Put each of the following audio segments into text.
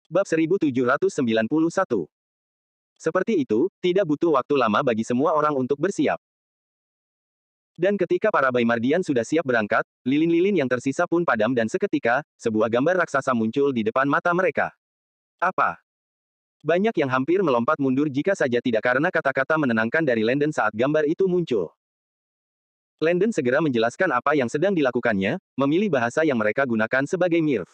Bab 1791. Seperti itu, tidak butuh waktu lama bagi semua orang untuk bersiap. Dan ketika para Baimardian sudah siap berangkat, lilin-lilin yang tersisa pun padam dan seketika, sebuah gambar raksasa muncul di depan mata mereka. Apa? Banyak yang hampir melompat mundur jika saja tidak karena kata-kata menenangkan dari Landon saat gambar itu muncul. Landon segera menjelaskan apa yang sedang dilakukannya, memilih bahasa yang mereka gunakan sebagai mirv.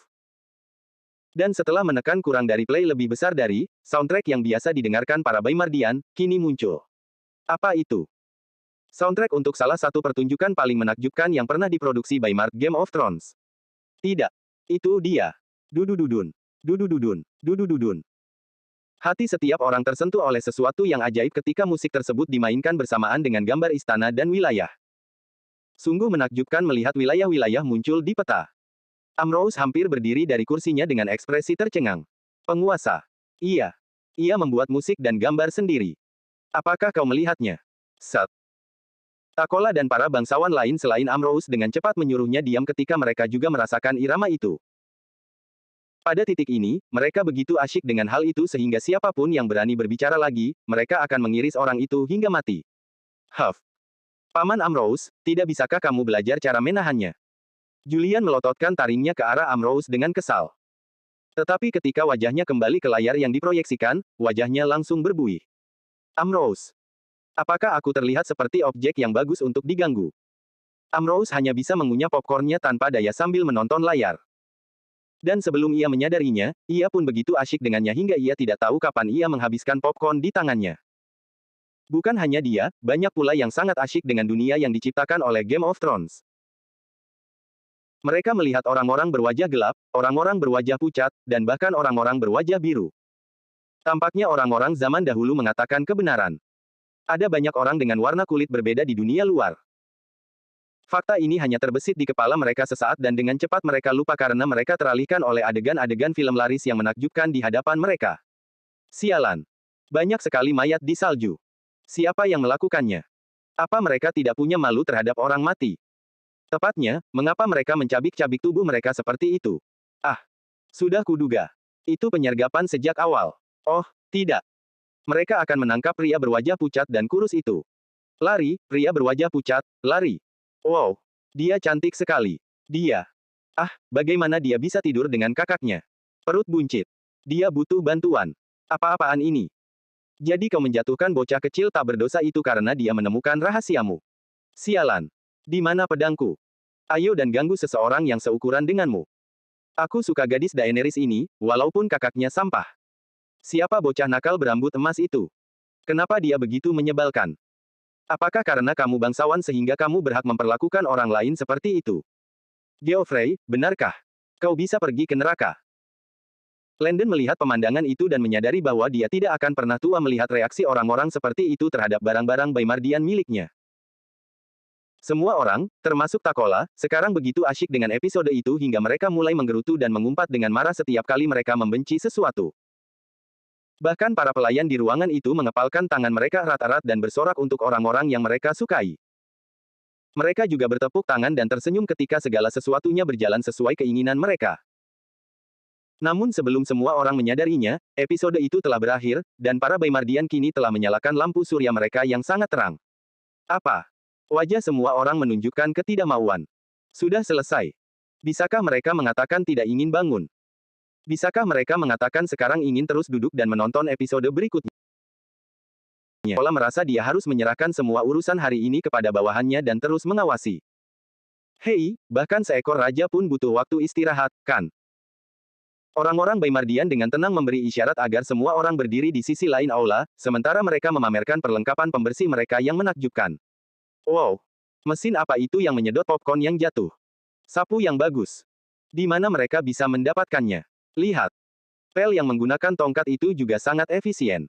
Dan setelah menekan kurang dari play lebih besar dari soundtrack yang biasa didengarkan para Baimardian, kini muncul. Apa itu? Soundtrack untuk salah satu pertunjukan paling menakjubkan yang pernah diproduksi Baimard Game of Thrones. Tidak. Itu dia. Dudududun. Dudududun. Dudududun. Hati setiap orang tersentuh oleh sesuatu yang ajaib ketika musik tersebut dimainkan bersamaan dengan gambar istana dan wilayah. Sungguh menakjubkan melihat wilayah-wilayah muncul di peta. Ambrose hampir berdiri dari kursinya dengan ekspresi tercengang. Penguasa. Iya. Ia membuat musik dan gambar sendiri. Apakah kau melihatnya? Set. Takola dan para bangsawan lain selain Ambrose dengan cepat menyuruhnya diam ketika mereka juga merasakan irama itu. Pada titik ini, mereka begitu asyik dengan hal itu sehingga siapapun yang berani berbicara lagi, mereka akan mengiris orang itu hingga mati. Huff. Paman Ambrose, tidak bisakah kamu belajar cara menahannya? Julian melototkan taringnya ke arah Ambrose dengan kesal. Tetapi ketika wajahnya kembali ke layar yang diproyeksikan, wajahnya langsung berbuih. Ambrose. Apakah aku terlihat seperti objek yang bagus untuk diganggu? Ambrose hanya bisa mengunyah popcornnya tanpa daya sambil menonton layar. Dan sebelum ia menyadarinya, ia pun begitu asyik dengannya hingga ia tidak tahu kapan ia menghabiskan popcorn di tangannya. Bukan hanya dia, banyak pula yang sangat asyik dengan dunia yang diciptakan oleh Game of Thrones. Mereka melihat orang-orang berwajah gelap, orang-orang berwajah pucat, dan bahkan orang-orang berwajah biru. Tampaknya orang-orang zaman dahulu mengatakan kebenaran. Ada banyak orang dengan warna kulit berbeda di dunia luar. Fakta ini hanya terbesit di kepala mereka sesaat dan dengan cepat mereka lupa karena mereka teralihkan oleh adegan-adegan film laris yang menakjubkan di hadapan mereka. Sialan. Banyak sekali mayat di salju. Siapa yang melakukannya? Apa mereka tidak punya malu terhadap orang mati? Tepatnya, mengapa mereka mencabik-cabik tubuh mereka seperti itu? Ah, sudah kuduga. Itu penyergapan sejak awal. Oh, tidak. Mereka akan menangkap pria berwajah pucat dan kurus itu. Lari, pria berwajah pucat, lari. Wow, dia cantik sekali. Dia. Ah, bagaimana dia bisa tidur dengan kakaknya? Perut buncit. Dia butuh bantuan. Apa-apaan ini? Jadi kau menjatuhkan bocah kecil tak berdosa itu karena dia menemukan rahasiamu. Sialan. Di mana pedangku? Ayo dan ganggu seseorang yang seukuran denganmu. Aku suka gadis Daenerys ini, walaupun kakaknya sampah. Siapa bocah nakal berambut emas itu? Kenapa dia begitu menyebalkan? Apakah karena kamu bangsawan sehingga kamu berhak memperlakukan orang lain seperti itu? Geoffrey, benarkah? Kau bisa pergi ke neraka. Landon melihat pemandangan itu dan menyadari bahwa dia tidak akan pernah tua melihat reaksi orang-orang seperti itu terhadap barang-barang Baimardian miliknya. Semua orang, termasuk Takola, sekarang begitu asyik dengan episode itu hingga mereka mulai menggerutu dan mengumpat dengan marah setiap kali mereka membenci sesuatu. Bahkan para pelayan di ruangan itu mengepalkan tangan mereka erat-erat dan bersorak untuk orang-orang yang mereka sukai. Mereka juga bertepuk tangan dan tersenyum ketika segala sesuatunya berjalan sesuai keinginan mereka. Namun sebelum semua orang menyadarinya, episode itu telah berakhir, dan para Baimardian kini telah menyalakan lampu surya mereka yang sangat terang. Apa? Wajah semua orang menunjukkan ketidakmauan. Sudah selesai. Bisakah mereka mengatakan tidak ingin bangun? Bisakah mereka mengatakan sekarang ingin terus duduk dan menonton episode berikutnya? Pola merasa dia harus menyerahkan semua urusan hari ini kepada bawahannya dan terus mengawasi. Hei, bahkan seekor raja pun butuh waktu istirahat, kan? Orang-orang Baimardian dengan tenang memberi isyarat agar semua orang berdiri di sisi lain aula, sementara mereka memamerkan perlengkapan pembersih mereka yang menakjubkan. Wow! Mesin apa itu yang menyedot popcorn yang jatuh? Sapu yang bagus. Di mana mereka bisa mendapatkannya? Lihat. Pel yang menggunakan tongkat itu juga sangat efisien.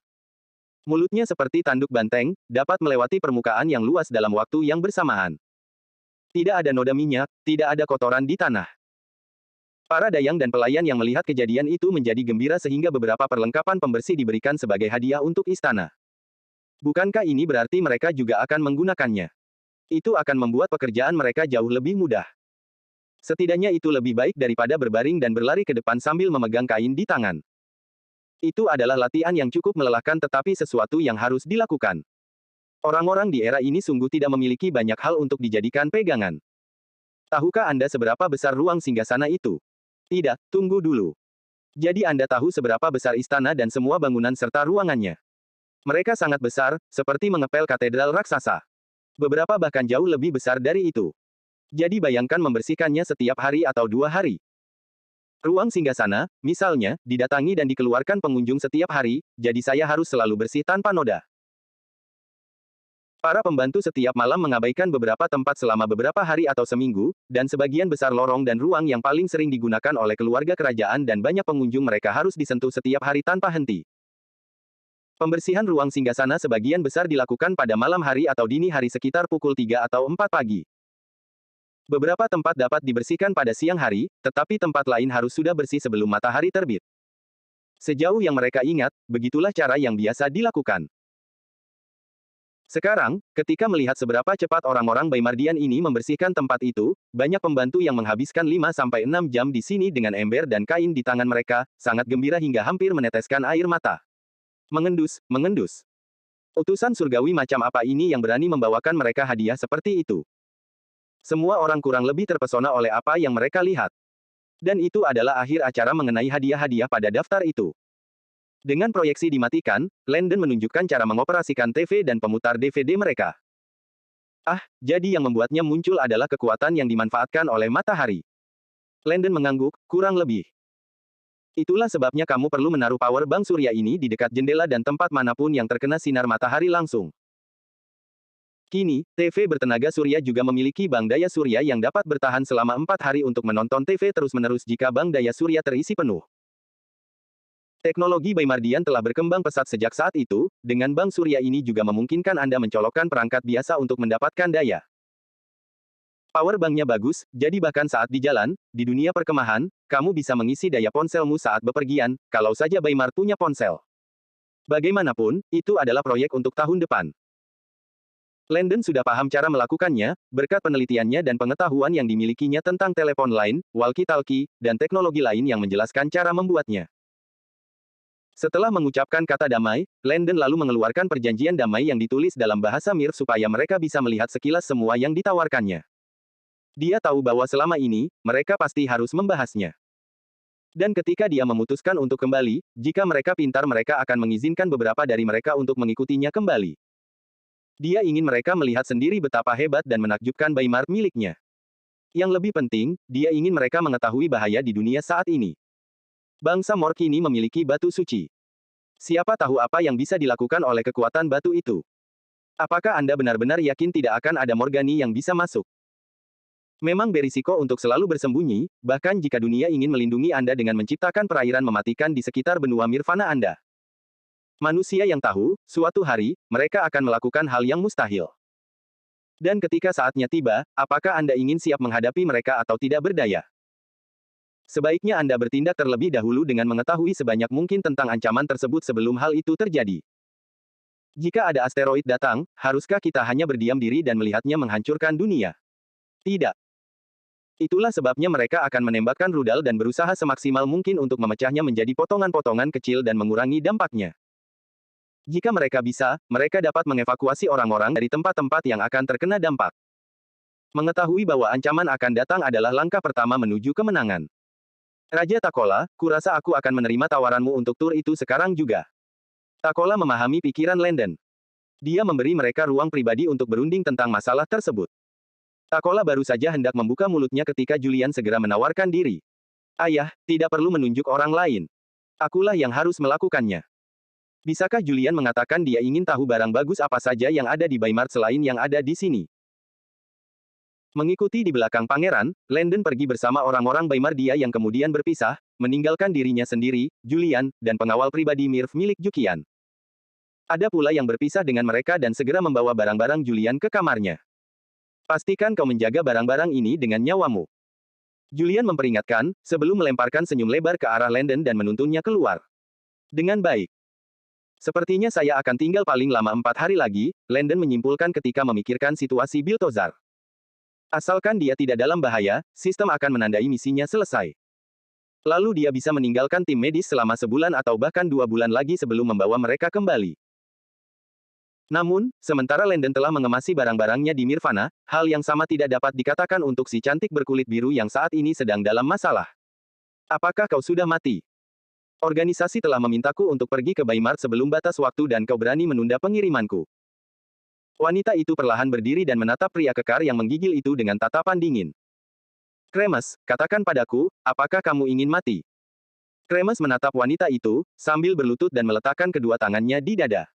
Mulutnya seperti tanduk banteng, dapat melewati permukaan yang luas dalam waktu yang bersamaan. Tidak ada noda minyak, tidak ada kotoran di tanah. Para dayang dan pelayan yang melihat kejadian itu menjadi gembira sehingga beberapa perlengkapan pembersih diberikan sebagai hadiah untuk istana. Bukankah ini berarti mereka juga akan menggunakannya? Itu akan membuat pekerjaan mereka jauh lebih mudah. Setidaknya itu lebih baik daripada berbaring dan berlari ke depan sambil memegang kain di tangan. Itu adalah latihan yang cukup melelahkan tetapi sesuatu yang harus dilakukan. Orang-orang di era ini sungguh tidak memiliki banyak hal untuk dijadikan pegangan. Tahukah Anda seberapa besar ruang singgasana itu? Tidak, tunggu dulu. Jadi Anda tahu seberapa besar istana dan semua bangunan serta ruangannya. Mereka sangat besar, seperti mengepel katedral raksasa. Beberapa bahkan jauh lebih besar dari itu. Jadi bayangkan membersihkannya setiap hari atau 2 hari. Ruang singgasana, misalnya, didatangi dan dikeluarkan pengunjung setiap hari, jadi saya harus selalu bersih tanpa noda. Para pembantu setiap malam mengabaikan beberapa tempat selama beberapa hari atau seminggu, dan sebagian besar lorong dan ruang yang paling sering digunakan oleh keluarga kerajaan dan banyak pengunjung mereka harus disentuh setiap hari tanpa henti. Pembersihan ruang singgasana sebagian besar dilakukan pada malam hari atau dini hari sekitar pukul 3 atau 4 pagi. Beberapa tempat dapat dibersihkan pada siang hari, tetapi tempat lain harus sudah bersih sebelum matahari terbit. Sejauh yang mereka ingat, begitulah cara yang biasa dilakukan. Sekarang, ketika melihat seberapa cepat orang-orang Baimardian ini membersihkan tempat itu, banyak pembantu yang menghabiskan 5-6 jam di sini dengan ember dan kain di tangan mereka, sangat gembira hingga hampir meneteskan air mata. Mengendus, mengendus. Utusan surgawi macam apa ini yang berani membawakan mereka hadiah seperti itu? Semua orang kurang lebih terpesona oleh apa yang mereka lihat. Dan itu adalah akhir acara mengenai hadiah-hadiah pada daftar itu. Dengan proyeksi dimatikan, Landon menunjukkan cara mengoperasikan TV dan pemutar DVD mereka. Jadi yang membuatnya muncul adalah kekuatan yang dimanfaatkan oleh matahari. Landon mengangguk, kurang lebih. Itulah sebabnya kamu perlu menaruh power bank surya ini di dekat jendela dan tempat manapun yang terkena sinar matahari langsung. Kini, TV bertenaga surya juga memiliki bank daya surya yang dapat bertahan selama 4 hari untuk menonton TV terus-menerus jika bank daya surya terisi penuh. Teknologi Baimardian telah berkembang pesat sejak saat itu, dengan bank surya ini juga memungkinkan Anda mencolokkan perangkat biasa untuk mendapatkan daya. Power banknya bagus, jadi bahkan saat di jalan, di dunia perkemahan, kamu bisa mengisi daya ponselmu saat bepergian, kalau saja Baimar punya ponsel. Bagaimanapun, itu adalah proyek untuk tahun depan. Landon sudah paham cara melakukannya, berkat penelitiannya dan pengetahuan yang dimilikinya tentang telepon line, walkie-talkie, dan teknologi lain yang menjelaskan cara membuatnya. Setelah mengucapkan kata damai, Landon lalu mengeluarkan perjanjian damai yang ditulis dalam bahasa Mir supaya mereka bisa melihat sekilas semua yang ditawarkannya. Dia tahu bahwa selama ini, mereka pasti harus membahasnya. Dan ketika dia memutuskan untuk kembali, jika mereka pintar mereka akan mengizinkan beberapa dari mereka untuk mengikutinya kembali. Dia ingin mereka melihat sendiri betapa hebat dan menakjubkan Baimar miliknya. Yang lebih penting, dia ingin mereka mengetahui bahaya di dunia saat ini. Bangsa Mork kini memiliki batu suci. Siapa tahu apa yang bisa dilakukan oleh kekuatan batu itu? Apakah Anda benar-benar yakin tidak akan ada Morgani yang bisa masuk? Memang berisiko untuk selalu bersembunyi, bahkan jika dunia ingin melindungi Anda dengan menciptakan perairan mematikan di sekitar benua Nirvana Anda. Manusia yang tahu, suatu hari, mereka akan melakukan hal yang mustahil. Dan ketika saatnya tiba, apakah Anda ingin siap menghadapi mereka atau tidak berdaya? Sebaiknya Anda bertindak terlebih dahulu dengan mengetahui sebanyak mungkin tentang ancaman tersebut sebelum hal itu terjadi. Jika ada asteroid datang, haruskah kita hanya berdiam diri dan melihatnya menghancurkan dunia? Tidak. Itulah sebabnya mereka akan menembakkan rudal dan berusaha semaksimal mungkin untuk memecahnya menjadi potongan-potongan kecil dan mengurangi dampaknya. Jika mereka bisa, mereka dapat mengevakuasi orang-orang dari tempat-tempat yang akan terkena dampak. Mengetahui bahwa ancaman akan datang adalah langkah pertama menuju kemenangan. Raja Takola, kurasa aku akan menerima tawaranmu untuk tur itu sekarang juga. Takola memahami pikiran Landon. Dia memberi mereka ruang pribadi untuk berunding tentang masalah tersebut. Takola baru saja hendak membuka mulutnya ketika Julian segera menawarkan diri. Ayah, tidak perlu menunjuk orang lain. Akulah yang harus melakukannya. Bisakah Julian mengatakan dia ingin tahu barang bagus apa saja yang ada di Baimar selain yang ada di sini? Mengikuti di belakang pangeran, Landon pergi bersama orang-orang Baimardia yang kemudian berpisah, meninggalkan dirinya sendiri, Julian, dan pengawal pribadi Mirv milik Jukian. Ada pula yang berpisah dengan mereka dan segera membawa barang-barang Julian ke kamarnya. Pastikan kau menjaga barang-barang ini dengan nyawamu. Julian memperingatkan, sebelum melemparkan senyum lebar ke arah Landon dan menuntunnya keluar. Dengan baik. Sepertinya saya akan tinggal paling lama 4 hari lagi, Landon menyimpulkan ketika memikirkan situasi Biltozar. Asalkan dia tidak dalam bahaya, sistem akan menandai misinya selesai. Lalu dia bisa meninggalkan tim medis selama sebulan atau bahkan 2 bulan lagi sebelum membawa mereka kembali. Namun, sementara Landon telah mengemasi barang-barangnya di Nirvana, hal yang sama tidak dapat dikatakan untuk si cantik berkulit biru yang saat ini sedang dalam masalah. Apakah kau sudah mati? Organisasi telah memintaku untuk pergi ke Baymart sebelum batas waktu dan kau berani menunda pengirimanku. Wanita itu perlahan berdiri dan menatap pria kekar yang menggigil itu dengan tatapan dingin. Kremes, katakan padaku, apakah kamu ingin mati? Kremes menatap wanita itu, sambil berlutut dan meletakkan kedua tangannya di dada.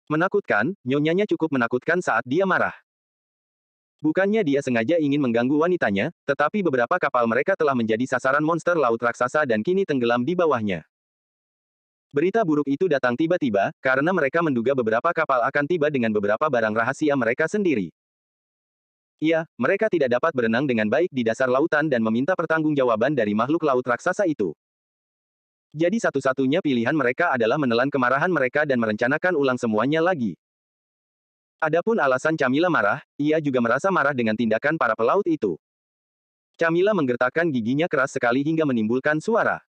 Menakutkan, nyonyanya cukup menakutkan saat dia marah. Bukannya dia sengaja ingin mengganggu wanitanya, tetapi beberapa kapal mereka telah menjadi sasaran monster laut raksasa dan kini tenggelam di bawahnya. Berita buruk itu datang tiba-tiba, karena mereka menduga beberapa kapal akan tiba dengan beberapa barang rahasia mereka sendiri. Iya, mereka tidak dapat berenang dengan baik di dasar lautan dan meminta pertanggungjawaban dari makhluk laut raksasa itu. Jadi satu-satunya pilihan mereka adalah menelan kemarahan mereka dan merencanakan ulang semuanya lagi. Adapun alasan Camilla marah, ia juga merasa marah dengan tindakan para pelaut itu. Camilla menggertakkan giginya keras sekali hingga menimbulkan suara.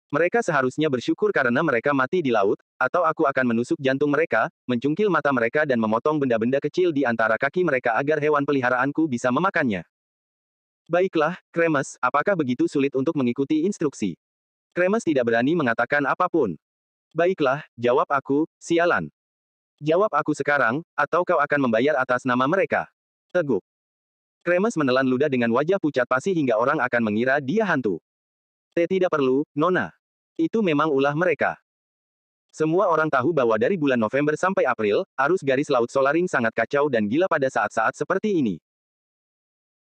Mereka seharusnya bersyukur karena mereka mati di laut, atau aku akan menusuk jantung mereka, mencungkil mata mereka dan memotong benda-benda kecil di antara kaki mereka agar hewan peliharaanku bisa memakannya. Baiklah, Kremes, apakah begitu sulit untuk mengikuti instruksi? Kremes tidak berani mengatakan apapun. Baiklah, jawab aku, sialan. Jawab aku sekarang, atau kau akan membayar atas nama mereka. Teguk. Kremes menelan ludah dengan wajah pucat pasi hingga orang akan mengira dia hantu. Tidak perlu, Nona. Itu memang ulah mereka. Semua orang tahu bahwa dari bulan November sampai April, arus garis laut Solaring sangat kacau dan gila pada saat-saat seperti ini.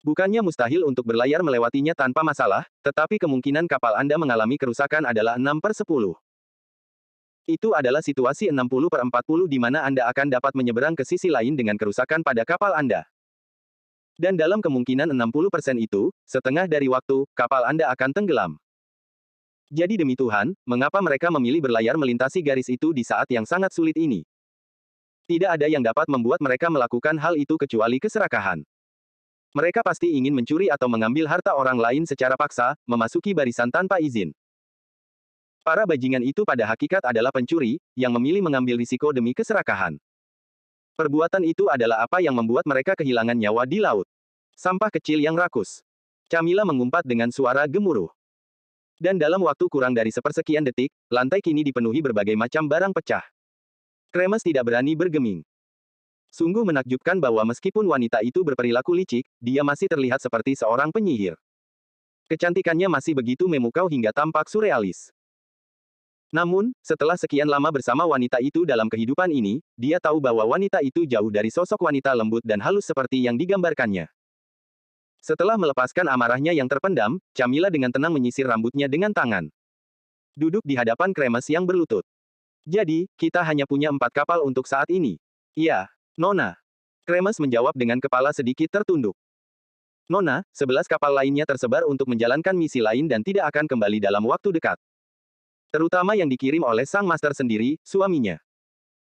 Bukannya mustahil untuk berlayar melewatinya tanpa masalah, tetapi kemungkinan kapal Anda mengalami kerusakan adalah 6/10. Itu adalah situasi 60/40 di mana Anda akan dapat menyeberang ke sisi lain dengan kerusakan pada kapal Anda. Dan dalam kemungkinan 60% itu, setengah dari waktu, kapal Anda akan tenggelam. Jadi demi Tuhan, mengapa mereka memilih berlayar melintasi garis itu di saat yang sangat sulit ini? Tidak ada yang dapat membuat mereka melakukan hal itu kecuali keserakahan. Mereka pasti ingin mencuri atau mengambil harta orang lain secara paksa, memasuki barisan tanpa izin. Para bajingan itu pada hakikat adalah pencuri, yang memilih mengambil risiko demi keserakahan. Perbuatan itu adalah apa yang membuat mereka kehilangan nyawa di laut. Sampah kecil yang rakus. Camilla mengumpat dengan suara gemuruh. Dan dalam waktu kurang dari sepersekian detik, lantai kini dipenuhi berbagai macam barang pecah. Kremes tidak berani bergeming. Sungguh menakjubkan bahwa meskipun wanita itu berperilaku licik, dia masih terlihat seperti seorang penyihir. Kecantikannya masih begitu memukau hingga tampak surrealis. Namun, setelah sekian lama bersama wanita itu dalam kehidupan ini, dia tahu bahwa wanita itu jauh dari sosok wanita lembut dan halus seperti yang digambarkannya. Setelah melepaskan amarahnya yang terpendam, Camilla dengan tenang menyisir rambutnya dengan tangan. Duduk di hadapan Kremes yang berlutut. Jadi, kita hanya punya 4 kapal untuk saat ini. Iya. Nona. Kremes menjawab dengan kepala sedikit tertunduk. Nona, 11 kapal lainnya tersebar untuk menjalankan misi lain dan tidak akan kembali dalam waktu dekat. Terutama yang dikirim oleh sang master sendiri, suaminya.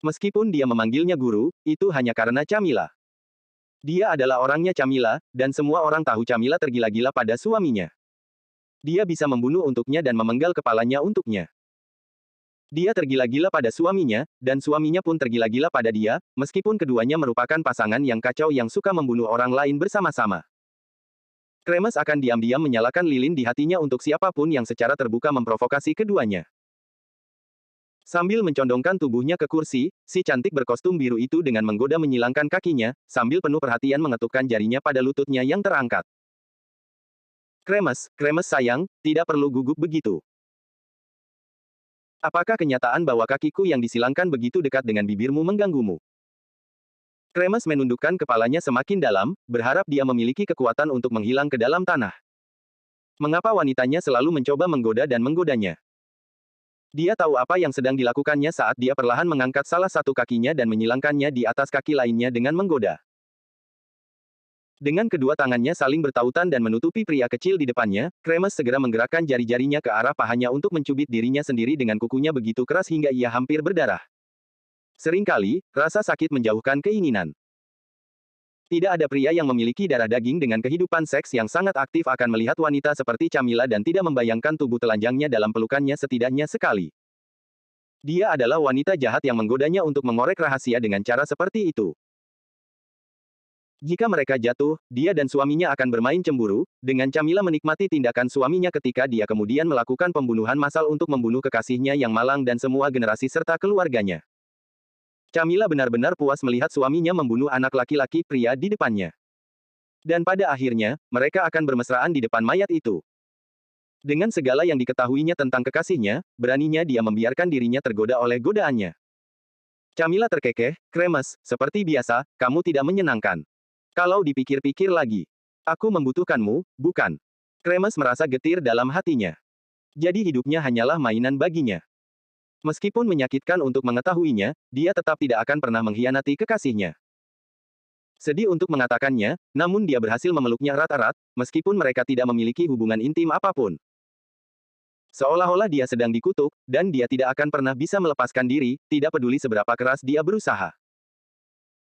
Meskipun dia memanggilnya guru, itu hanya karena Camilla. Dia adalah orangnya Camilla, dan semua orang tahu Camilla tergila-gila pada suaminya. Dia bisa membunuh untuknya dan memenggal kepalanya untuknya. Dia tergila-gila pada suaminya, dan suaminya pun tergila-gila pada dia, meskipun keduanya merupakan pasangan yang kacau yang suka membunuh orang lain bersama-sama. Kremes akan diam-diam menyalakan lilin di hatinya untuk siapapun yang secara terbuka memprovokasi keduanya. Sambil mencondongkan tubuhnya ke kursi, si cantik berkostum biru itu dengan menggoda menyilangkan kakinya, sambil penuh perhatian mengetukkan jarinya pada lututnya yang terangkat. Kremes sayang, tidak perlu gugup begitu. Apakah kenyataan bahwa kakiku yang disilangkan begitu dekat dengan bibirmu mengganggumu? Kremes menundukkan kepalanya semakin dalam, berharap dia memiliki kekuatan untuk menghilang ke dalam tanah. Mengapa wanitanya selalu mencoba menggoda dan menggodanya? Dia tahu apa yang sedang dilakukannya saat dia perlahan mengangkat salah satu kakinya dan menyilangkannya di atas kaki lainnya dengan menggoda. Dengan kedua tangannya saling bertautan dan menutupi pria kecil di depannya, Kremes segera menggerakkan jari-jarinya ke arah pahanya untuk mencubit dirinya sendiri dengan kukunya begitu keras hingga ia hampir berdarah. Seringkali, rasa sakit menjauhkan keinginan. Tidak ada pria yang memiliki darah daging dengan kehidupan seks yang sangat aktif akan melihat wanita seperti Camilla dan tidak membayangkan tubuh telanjangnya dalam pelukannya setidaknya sekali. Dia adalah wanita jahat yang menggodanya untuk mengorek rahasia dengan cara seperti itu. Jika mereka jatuh, dia dan suaminya akan bermain cemburu, dengan Camilla menikmati tindakan suaminya ketika dia kemudian melakukan pembunuhan massal untuk membunuh kekasihnya yang malang dan semua generasi serta keluarganya. Camilla benar-benar puas melihat suaminya membunuh anak laki-laki pria di depannya. Dan pada akhirnya, mereka akan bermesraan di depan mayat itu. Dengan segala yang diketahuinya tentang kekasihnya, beraninya dia membiarkan dirinya tergoda oleh godaannya. Camilla terkekeh, kremes, seperti biasa, kamu tidak menyenangkan. Kalau dipikir-pikir lagi. Aku membutuhkanmu, bukan? Kremes merasa getir dalam hatinya. Jadi hidupnya hanyalah mainan baginya. Meskipun menyakitkan untuk mengetahuinya, dia tetap tidak akan pernah mengkhianati kekasihnya. Sedih untuk mengatakannya, namun dia berhasil memeluknya erat-erat, meskipun mereka tidak memiliki hubungan intim apapun. Seolah-olah dia sedang dikutuk, dan dia tidak akan pernah bisa melepaskan diri, tidak peduli seberapa keras dia berusaha.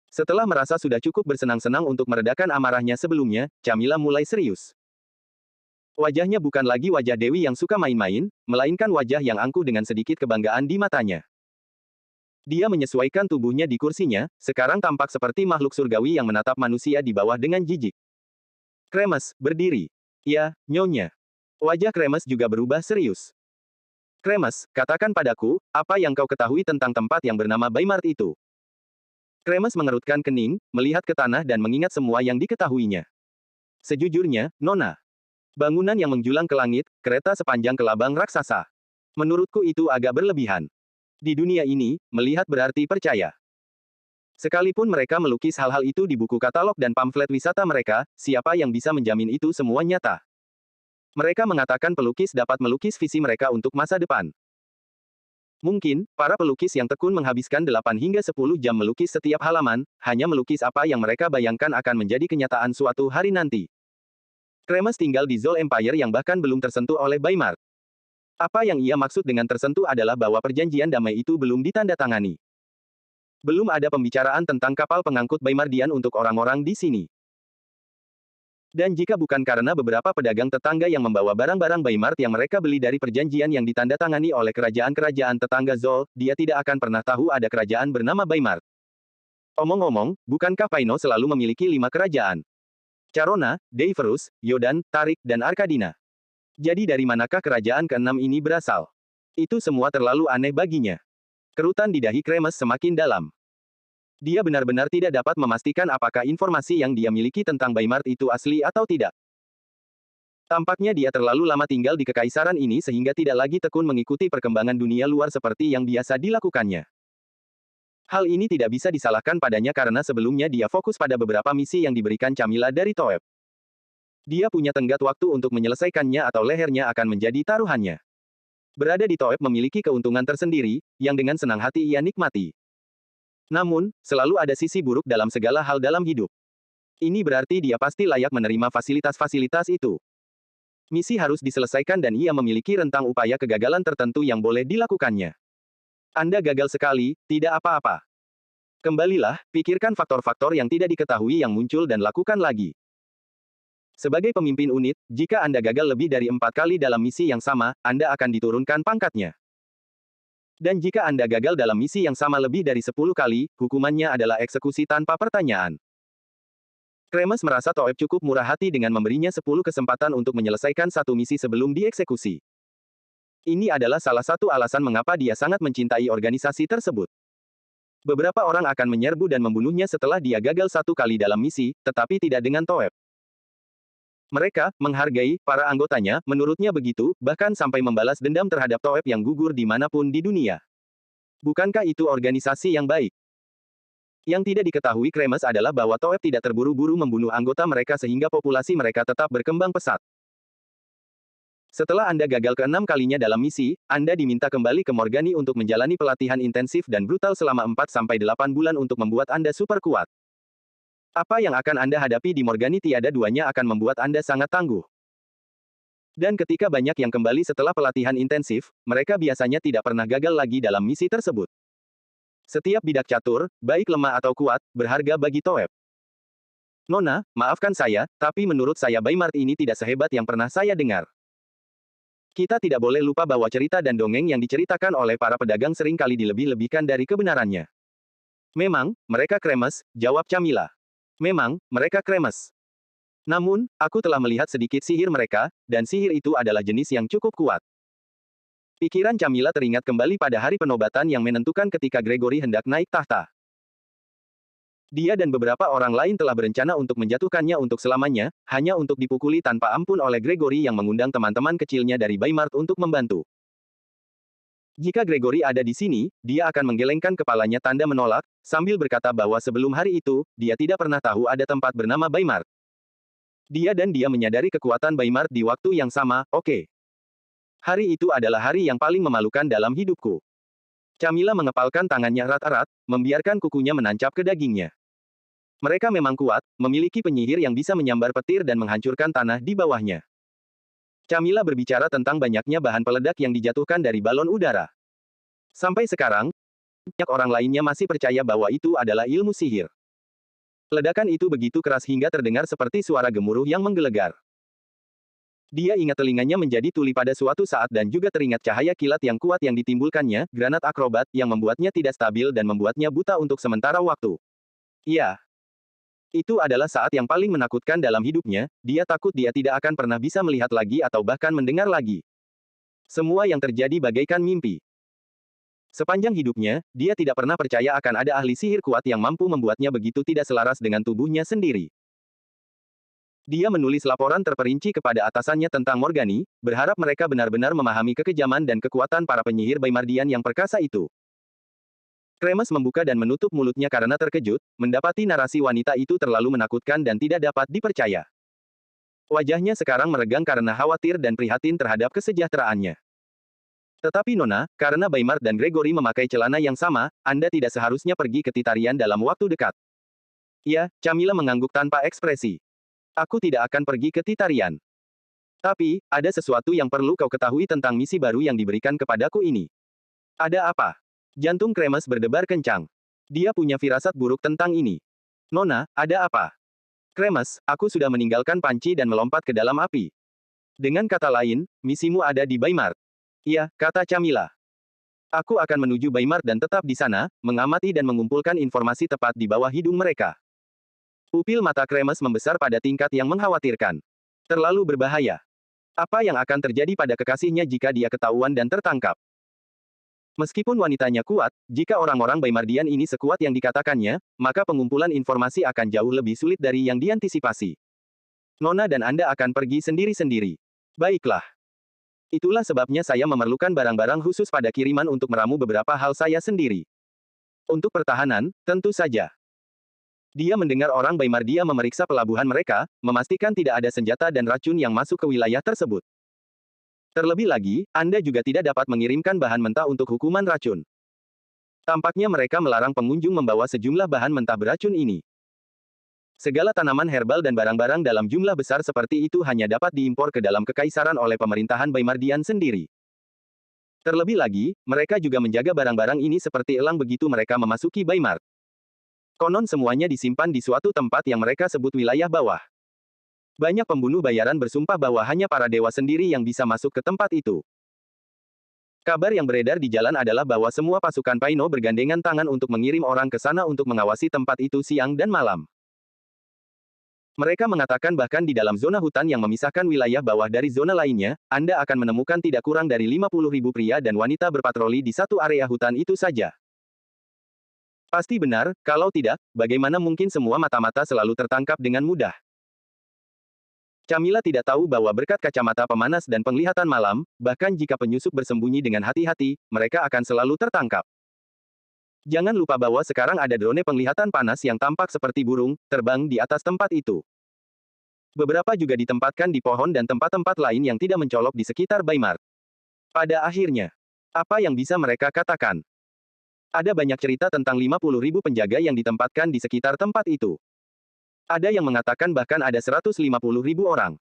Setelah merasa sudah cukup bersenang-senang untuk meredakan amarahnya sebelumnya, Camilla mulai serius. Wajahnya bukan lagi wajah Dewi yang suka main-main, melainkan wajah yang angkuh dengan sedikit kebanggaan di matanya. Dia menyesuaikan tubuhnya di kursinya, sekarang tampak seperti makhluk surgawi yang menatap manusia di bawah dengan jijik. Kremes, berdiri. Ya, Nyonya. Wajah Kremes juga berubah serius. Kremes, katakan padaku, apa yang kau ketahui tentang tempat yang bernama Baymart itu? Kremes mengerutkan kening, melihat ke tanah dan mengingat semua yang diketahuinya. Sejujurnya, Nona. Bangunan yang menjulang ke langit, kereta sepanjang kelabang raksasa. Menurutku itu agak berlebihan. Di dunia ini, melihat berarti percaya. Sekalipun mereka melukis hal-hal itu di buku katalog dan pamflet wisata mereka, siapa yang bisa menjamin itu semua nyata? Mereka mengatakan pelukis dapat melukis visi mereka untuk masa depan. Mungkin, para pelukis yang tekun menghabiskan 8 hingga 10 jam melukis setiap halaman, hanya melukis apa yang mereka bayangkan akan menjadi kenyataan suatu hari nanti. Kremes tinggal di Zol Empire yang bahkan belum tersentuh oleh Baymart. Apa yang ia maksud dengan tersentuh adalah bahwa perjanjian damai itu belum ditandatangani. Belum ada pembicaraan tentang kapal pengangkut Baymardian untuk orang-orang di sini. Dan jika bukan karena beberapa pedagang tetangga yang membawa barang-barang Baymart yang mereka beli dari perjanjian yang ditandatangani oleh kerajaan-kerajaan tetangga Zol, dia tidak akan pernah tahu ada kerajaan bernama Baymart. Omong-omong, bukankah Paino selalu memiliki 5 kerajaan? Carona, Deiferus, Yodan, Tarik, dan Arkadina. Jadi dari manakah kerajaan ke-6 ini berasal? Itu semua terlalu aneh baginya. Kerutan di dahi Kremes semakin dalam. Dia benar-benar tidak dapat memastikan apakah informasi yang dia miliki tentang Baymart itu asli atau tidak. Tampaknya dia terlalu lama tinggal di kekaisaran ini sehingga tidak lagi tekun mengikuti perkembangan dunia luar seperti yang biasa dilakukannya. Hal ini tidak bisa disalahkan padanya karena sebelumnya dia fokus pada beberapa misi yang diberikan Camilla dari Toeb. Dia punya tenggat waktu untuk menyelesaikannya atau lehernya akan menjadi taruhannya. Berada di Toeb memiliki keuntungan tersendiri, yang dengan senang hati ia nikmati. Namun, selalu ada sisi buruk dalam segala hal dalam hidup. Ini berarti dia pasti layak menerima fasilitas-fasilitas itu. Misi harus diselesaikan dan ia memiliki rentang upaya kegagalan tertentu yang boleh dilakukannya. Anda gagal sekali, tidak apa-apa. Kembalilah, pikirkan faktor-faktor yang tidak diketahui yang muncul dan lakukan lagi. Sebagai pemimpin unit, jika Anda gagal lebih dari 4 kali dalam misi yang sama, Anda akan diturunkan pangkatnya. Dan jika Anda gagal dalam misi yang sama lebih dari 10 kali, hukumannya adalah eksekusi tanpa pertanyaan. Kremes merasa Toeb cukup murah hati dengan memberinya 10 kesempatan untuk menyelesaikan satu misi sebelum dieksekusi. Ini adalah salah satu alasan mengapa dia sangat mencintai organisasi tersebut. Beberapa orang akan menyerbu dan membunuhnya setelah dia gagal 1 kali dalam misi, tetapi tidak dengan Toeb. Mereka menghargai para anggotanya, menurutnya begitu, bahkan sampai membalas dendam terhadap Toeb yang gugur di manapun di dunia. Bukankah itu organisasi yang baik? Yang tidak diketahui Kremes adalah bahwa Toeb tidak terburu-buru membunuh anggota mereka sehingga populasi mereka tetap berkembang pesat. Setelah Anda gagal ke-6 kalinya dalam misi, Anda diminta kembali ke Morgani untuk menjalani pelatihan intensif dan brutal selama 4-8 bulan untuk membuat Anda super kuat. Apa yang akan Anda hadapi di Morgani tiada duanya akan membuat Anda sangat tangguh. Dan ketika banyak yang kembali setelah pelatihan intensif, mereka biasanya tidak pernah gagal lagi dalam misi tersebut. Setiap bidak catur, baik lemah atau kuat, berharga bagi Toeb. Nona, maafkan saya, tapi menurut saya Baimart ini tidak sehebat yang pernah saya dengar. Kita tidak boleh lupa bahwa cerita dan dongeng yang diceritakan oleh para pedagang sering kali dilebih-lebihkan dari kebenarannya. Memang, mereka kremes, jawab Camilla. Memang, mereka kremes. Namun, aku telah melihat sedikit sihir mereka, dan sihir itu adalah jenis yang cukup kuat. Pikiran Camilla teringat kembali pada hari penobatan yang menentukan ketika Gregory hendak naik tahta. Dia dan beberapa orang lain telah berencana untuk menjatuhkannya untuk selamanya, hanya untuk dipukuli tanpa ampun oleh Gregory yang mengundang teman-teman kecilnya dari Baimart untuk membantu. Jika Gregory ada di sini, dia akan menggelengkan kepalanya tanda menolak, sambil berkata bahwa sebelum hari itu, dia tidak pernah tahu ada tempat bernama Baimart. Dia menyadari kekuatan Baimart di waktu yang sama, oke. Hari itu adalah hari yang paling memalukan dalam hidupku. Camilla mengepalkan tangannya erat-erat, membiarkan kukunya menancap ke dagingnya. Mereka memang kuat, memiliki penyihir yang bisa menyambar petir dan menghancurkan tanah di bawahnya. Camilla berbicara tentang banyaknya bahan peledak yang dijatuhkan dari balon udara. Sampai sekarang, banyak orang lainnya masih percaya bahwa itu adalah ilmu sihir. Ledakan itu begitu keras hingga terdengar seperti suara gemuruh yang menggelegar. Dia ingat telinganya menjadi tuli pada suatu saat dan juga teringat cahaya kilat yang kuat yang ditimbulkannya, granat akrobat, yang membuatnya tidak stabil dan membuatnya buta untuk sementara waktu. Iya. Itu adalah saat yang paling menakutkan dalam hidupnya, dia takut dia tidak akan pernah bisa melihat lagi atau bahkan mendengar lagi. Semua yang terjadi bagaikan mimpi. Sepanjang hidupnya, dia tidak pernah percaya akan ada ahli sihir kuat yang mampu membuatnya begitu tidak selaras dengan tubuhnya sendiri. Dia menulis laporan terperinci kepada atasannya tentang Morgani, berharap mereka benar-benar memahami kekejaman dan kekuatan para penyihir Baimardian yang perkasa itu. Kremes membuka dan menutup mulutnya karena terkejut, mendapati narasi wanita itu terlalu menakutkan dan tidak dapat dipercaya. Wajahnya sekarang meregang karena khawatir dan prihatin terhadap kesejahteraannya. Tetapi Nona, karena Baimart dan Gregory memakai celana yang sama, Anda tidak seharusnya pergi ke Titarian dalam waktu dekat. Ya, Camilla mengangguk tanpa ekspresi. Aku tidak akan pergi ke Titarian. Tapi, ada sesuatu yang perlu kau ketahui tentang misi baru yang diberikan kepadaku ini. Ada apa? Jantung Kremes berdebar kencang. Dia punya firasat buruk tentang ini. Nona, ada apa? Kremes, aku sudah meninggalkan panci dan melompat ke dalam api. Dengan kata lain, misimu ada di Baimart. Iya, kata Camilla. Aku akan menuju Baimart dan tetap di sana, mengamati dan mengumpulkan informasi tepat di bawah hidung mereka. Pupil mata Kremes membesar pada tingkat yang mengkhawatirkan. Terlalu berbahaya. Apa yang akan terjadi pada kekasihnya jika dia ketahuan dan tertangkap? Meskipun wanitanya kuat, jika orang-orang Baimardian ini sekuat yang dikatakannya, maka pengumpulan informasi akan jauh lebih sulit dari yang diantisipasi. Nona dan Anda akan pergi sendiri-sendiri. Baiklah. Itulah sebabnya saya memerlukan barang-barang khusus pada kiriman untuk meramu beberapa hal saya sendiri. Untuk pertahanan, tentu saja. Dia mendengar orang Baimardia memeriksa pelabuhan mereka, memastikan tidak ada senjata dan racun yang masuk ke wilayah tersebut. Terlebih lagi, Anda juga tidak dapat mengirimkan bahan mentah untuk hukuman racun. Tampaknya mereka melarang pengunjung membawa sejumlah bahan mentah beracun ini. Segala tanaman herbal dan barang-barang dalam jumlah besar seperti itu hanya dapat diimpor ke dalam kekaisaran oleh pemerintahan Baimardian sendiri. Terlebih lagi, mereka juga menjaga barang-barang ini seperti elang begitu mereka memasuki Baimart. Konon semuanya disimpan di suatu tempat yang mereka sebut wilayah bawah. Banyak pembunuh bayaran bersumpah bahwa hanya para dewa sendiri yang bisa masuk ke tempat itu. Kabar yang beredar di jalan adalah bahwa semua pasukan Paino bergandengan tangan untuk mengirim orang ke sana untuk mengawasi tempat itu siang dan malam. Mereka mengatakan bahkan di dalam zona hutan yang memisahkan wilayah bawah dari zona lainnya, Anda akan menemukan tidak kurang dari 50.000 pria dan wanita berpatroli di satu area hutan itu saja. Pasti benar, kalau tidak, bagaimana mungkin semua mata-mata selalu tertangkap dengan mudah? Camilla tidak tahu bahwa berkat kacamata pemanas dan penglihatan malam, bahkan jika penyusup bersembunyi dengan hati-hati, mereka akan selalu tertangkap. Jangan lupa bahwa sekarang ada drone penglihatan panas yang tampak seperti burung, terbang di atas tempat itu. Beberapa juga ditempatkan di pohon dan tempat-tempat lain yang tidak mencolok di sekitar Baimart. Pada akhirnya, apa yang bisa mereka katakan? Ada banyak cerita tentang 50.000 penjaga yang ditempatkan di sekitar tempat itu. Ada yang mengatakan bahkan ada 150.000 orang.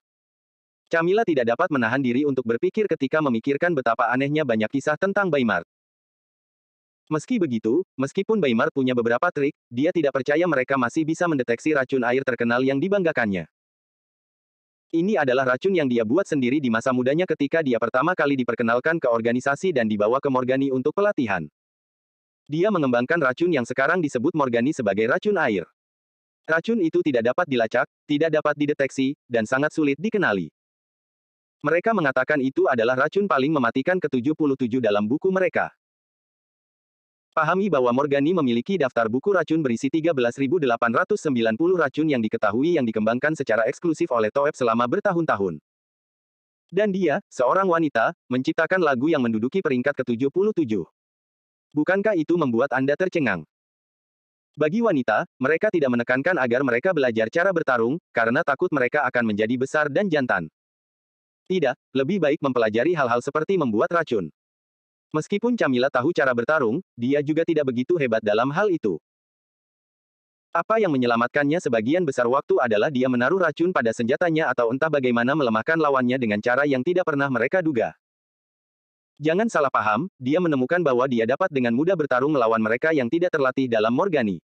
Camilla tidak dapat menahan diri untuk berpikir ketika memikirkan betapa anehnya banyak kisah tentang Baimart. Meski begitu, meskipun Baimar punya beberapa trik, dia tidak percaya mereka masih bisa mendeteksi racun air terkenal yang dibanggakannya. Ini adalah racun yang dia buat sendiri di masa mudanya ketika dia pertama kali diperkenalkan ke organisasi dan dibawa ke Morgani untuk pelatihan. Dia mengembangkan racun yang sekarang disebut Morgani sebagai racun air. Racun itu tidak dapat dilacak, tidak dapat dideteksi, dan sangat sulit dikenali. Mereka mengatakan itu adalah racun paling mematikan ke-77 dalam buku mereka. Pahami bahwa Morgani memiliki daftar buku racun berisi 13.890 racun yang diketahui yang dikembangkan secara eksklusif oleh Toeb selama bertahun-tahun. Dan dia, seorang wanita, menciptakan lagu yang menduduki peringkat ke-77. Bukankah itu membuat Anda tercengang? Bagi wanita, mereka tidak menekankan agar mereka belajar cara bertarung, karena takut mereka akan menjadi besar dan jantan. Tidak, lebih baik mempelajari hal-hal seperti membuat racun. Meskipun Camilla tahu cara bertarung, dia juga tidak begitu hebat dalam hal itu. Apa yang menyelamatkannya sebagian besar waktu adalah dia menaruh racun pada senjatanya atau entah bagaimana melemahkan lawannya dengan cara yang tidak pernah mereka duga. Jangan salah paham, dia menemukan bahwa dia dapat dengan mudah bertarung melawan mereka yang tidak terlatih dalam Morgani.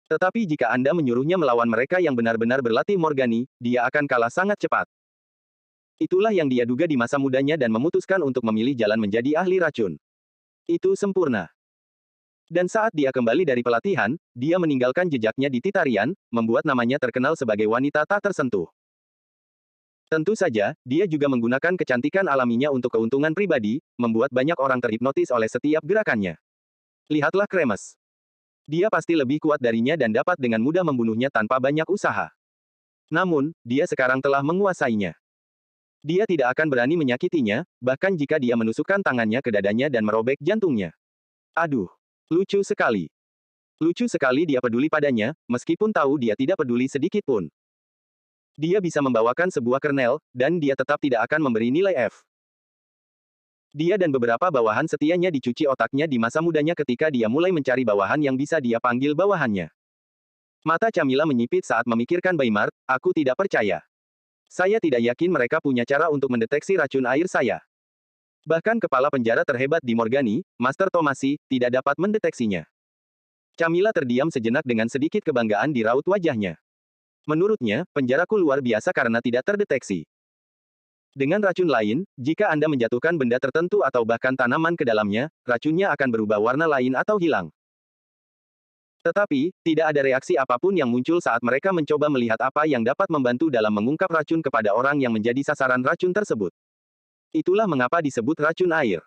Tetapi jika Anda menyuruhnya melawan mereka yang benar-benar berlatih Morgani, dia akan kalah sangat cepat. Itulah yang dia duga di masa mudanya dan memutuskan untuk memilih jalan menjadi ahli racun. Itu sempurna. Dan saat dia kembali dari pelatihan, dia meninggalkan jejaknya di Titarian, membuat namanya terkenal sebagai wanita tak tersentuh. Tentu saja, dia juga menggunakan kecantikan alaminya untuk keuntungan pribadi, membuat banyak orang terhipnotis oleh setiap gerakannya. Lihatlah Kremes. Dia pasti lebih kuat darinya dan dapat dengan mudah membunuhnya tanpa banyak usaha. Namun, dia sekarang telah menguasainya. Dia tidak akan berani menyakitinya, bahkan jika dia menusukkan tangannya ke dadanya dan merobek jantungnya. Aduh, lucu sekali. Lucu sekali dia peduli padanya, meskipun tahu dia tidak peduli sedikit pun. Dia bisa membawakan sebuah kernel, dan dia tetap tidak akan memberi nilai F. Dia dan beberapa bawahan setianya dicuci otaknya di masa mudanya ketika dia mulai mencari bawahan yang bisa dia panggil bawahannya. Mata Camilla menyipit saat memikirkan Baimar, aku tidak percaya. Saya tidak yakin mereka punya cara untuk mendeteksi racun air saya. Bahkan kepala penjara terhebat di Morgani, Master Tomasi, tidak dapat mendeteksinya. Camilla terdiam sejenak dengan sedikit kebanggaan di raut wajahnya. Menurutnya, penjaraku luar biasa karena tidak terdeteksi. Dengan racun lain, jika Anda menjatuhkan benda tertentu atau bahkan tanaman ke dalamnya, racunnya akan berubah warna lain atau hilang. Tetapi, tidak ada reaksi apapun yang muncul saat mereka mencoba melihat apa yang dapat membantu dalam mengungkap racun kepada orang yang menjadi sasaran racun tersebut. Itulah mengapa disebut racun air.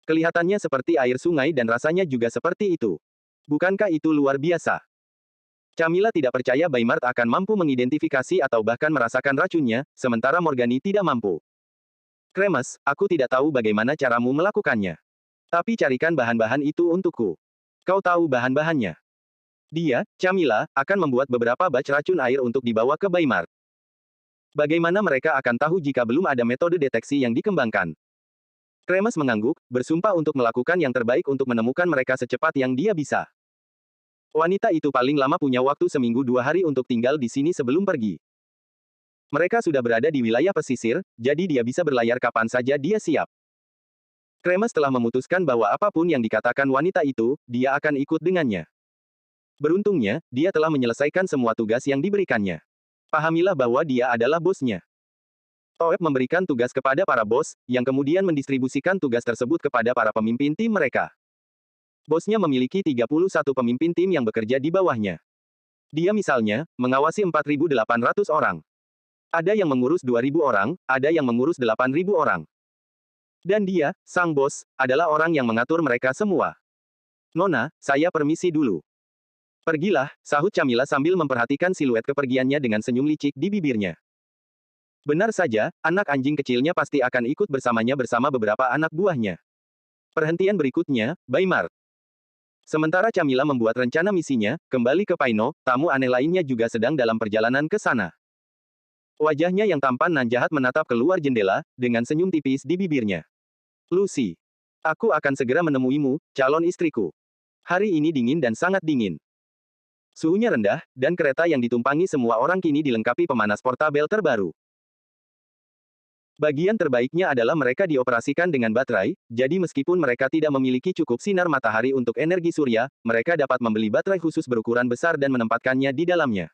Kelihatannya seperti air sungai dan rasanya juga seperti itu. Bukankah itu luar biasa? Camilla tidak percaya Baimart akan mampu mengidentifikasi atau bahkan merasakan racunnya, sementara Morgani tidak mampu. Kremes, aku tidak tahu bagaimana caramu melakukannya. Tapi carikan bahan-bahan itu untukku. Kau tahu bahan-bahannya. Dia, Camilla, akan membuat beberapa batch racun air untuk dibawa ke Baimart. Bagaimana mereka akan tahu jika belum ada metode deteksi yang dikembangkan? Kremes mengangguk, bersumpah untuk melakukan yang terbaik untuk menemukan mereka secepat yang dia bisa. Wanita itu paling lama punya waktu seminggu 2 hari untuk tinggal di sini sebelum pergi. Mereka sudah berada di wilayah pesisir, jadi dia bisa berlayar kapan saja dia siap. Kremes telah memutuskan bahwa apapun yang dikatakan wanita itu, dia akan ikut dengannya. Beruntungnya, dia telah menyelesaikan semua tugas yang diberikannya. Pahamilah bahwa dia adalah bosnya. Toeb memberikan tugas kepada para bos, yang kemudian mendistribusikan tugas tersebut kepada para pemimpin tim mereka. Bosnya memiliki 31 pemimpin tim yang bekerja di bawahnya. Dia misalnya, mengawasi 4.800 orang. Ada yang mengurus 2.000 orang, ada yang mengurus 8.000 orang. Dan dia, sang bos, adalah orang yang mengatur mereka semua. Nona, saya permisi dulu. Pergilah, sahut Camilla sambil memperhatikan siluet kepergiannya dengan senyum licik di bibirnya. Benar saja, anak anjing kecilnya pasti akan ikut bersamanya bersama beberapa anak buahnya. Perhentian berikutnya, Baimart. Sementara Camilla membuat rencana misinya, kembali ke Paino, tamu aneh lainnya juga sedang dalam perjalanan ke sana. Wajahnya yang tampan nan jahat menatap keluar jendela, dengan senyum tipis di bibirnya. Lucy. Aku akan segera menemuimu, calon istriku. Hari ini dingin dan sangat dingin. Suhunya rendah, dan kereta yang ditumpangi semua orang kini dilengkapi pemanas portabel terbaru. Bagian terbaiknya adalah mereka dioperasikan dengan baterai, jadi meskipun mereka tidak memiliki cukup sinar matahari untuk energi surya, mereka dapat membeli baterai khusus berukuran besar dan menempatkannya di dalamnya.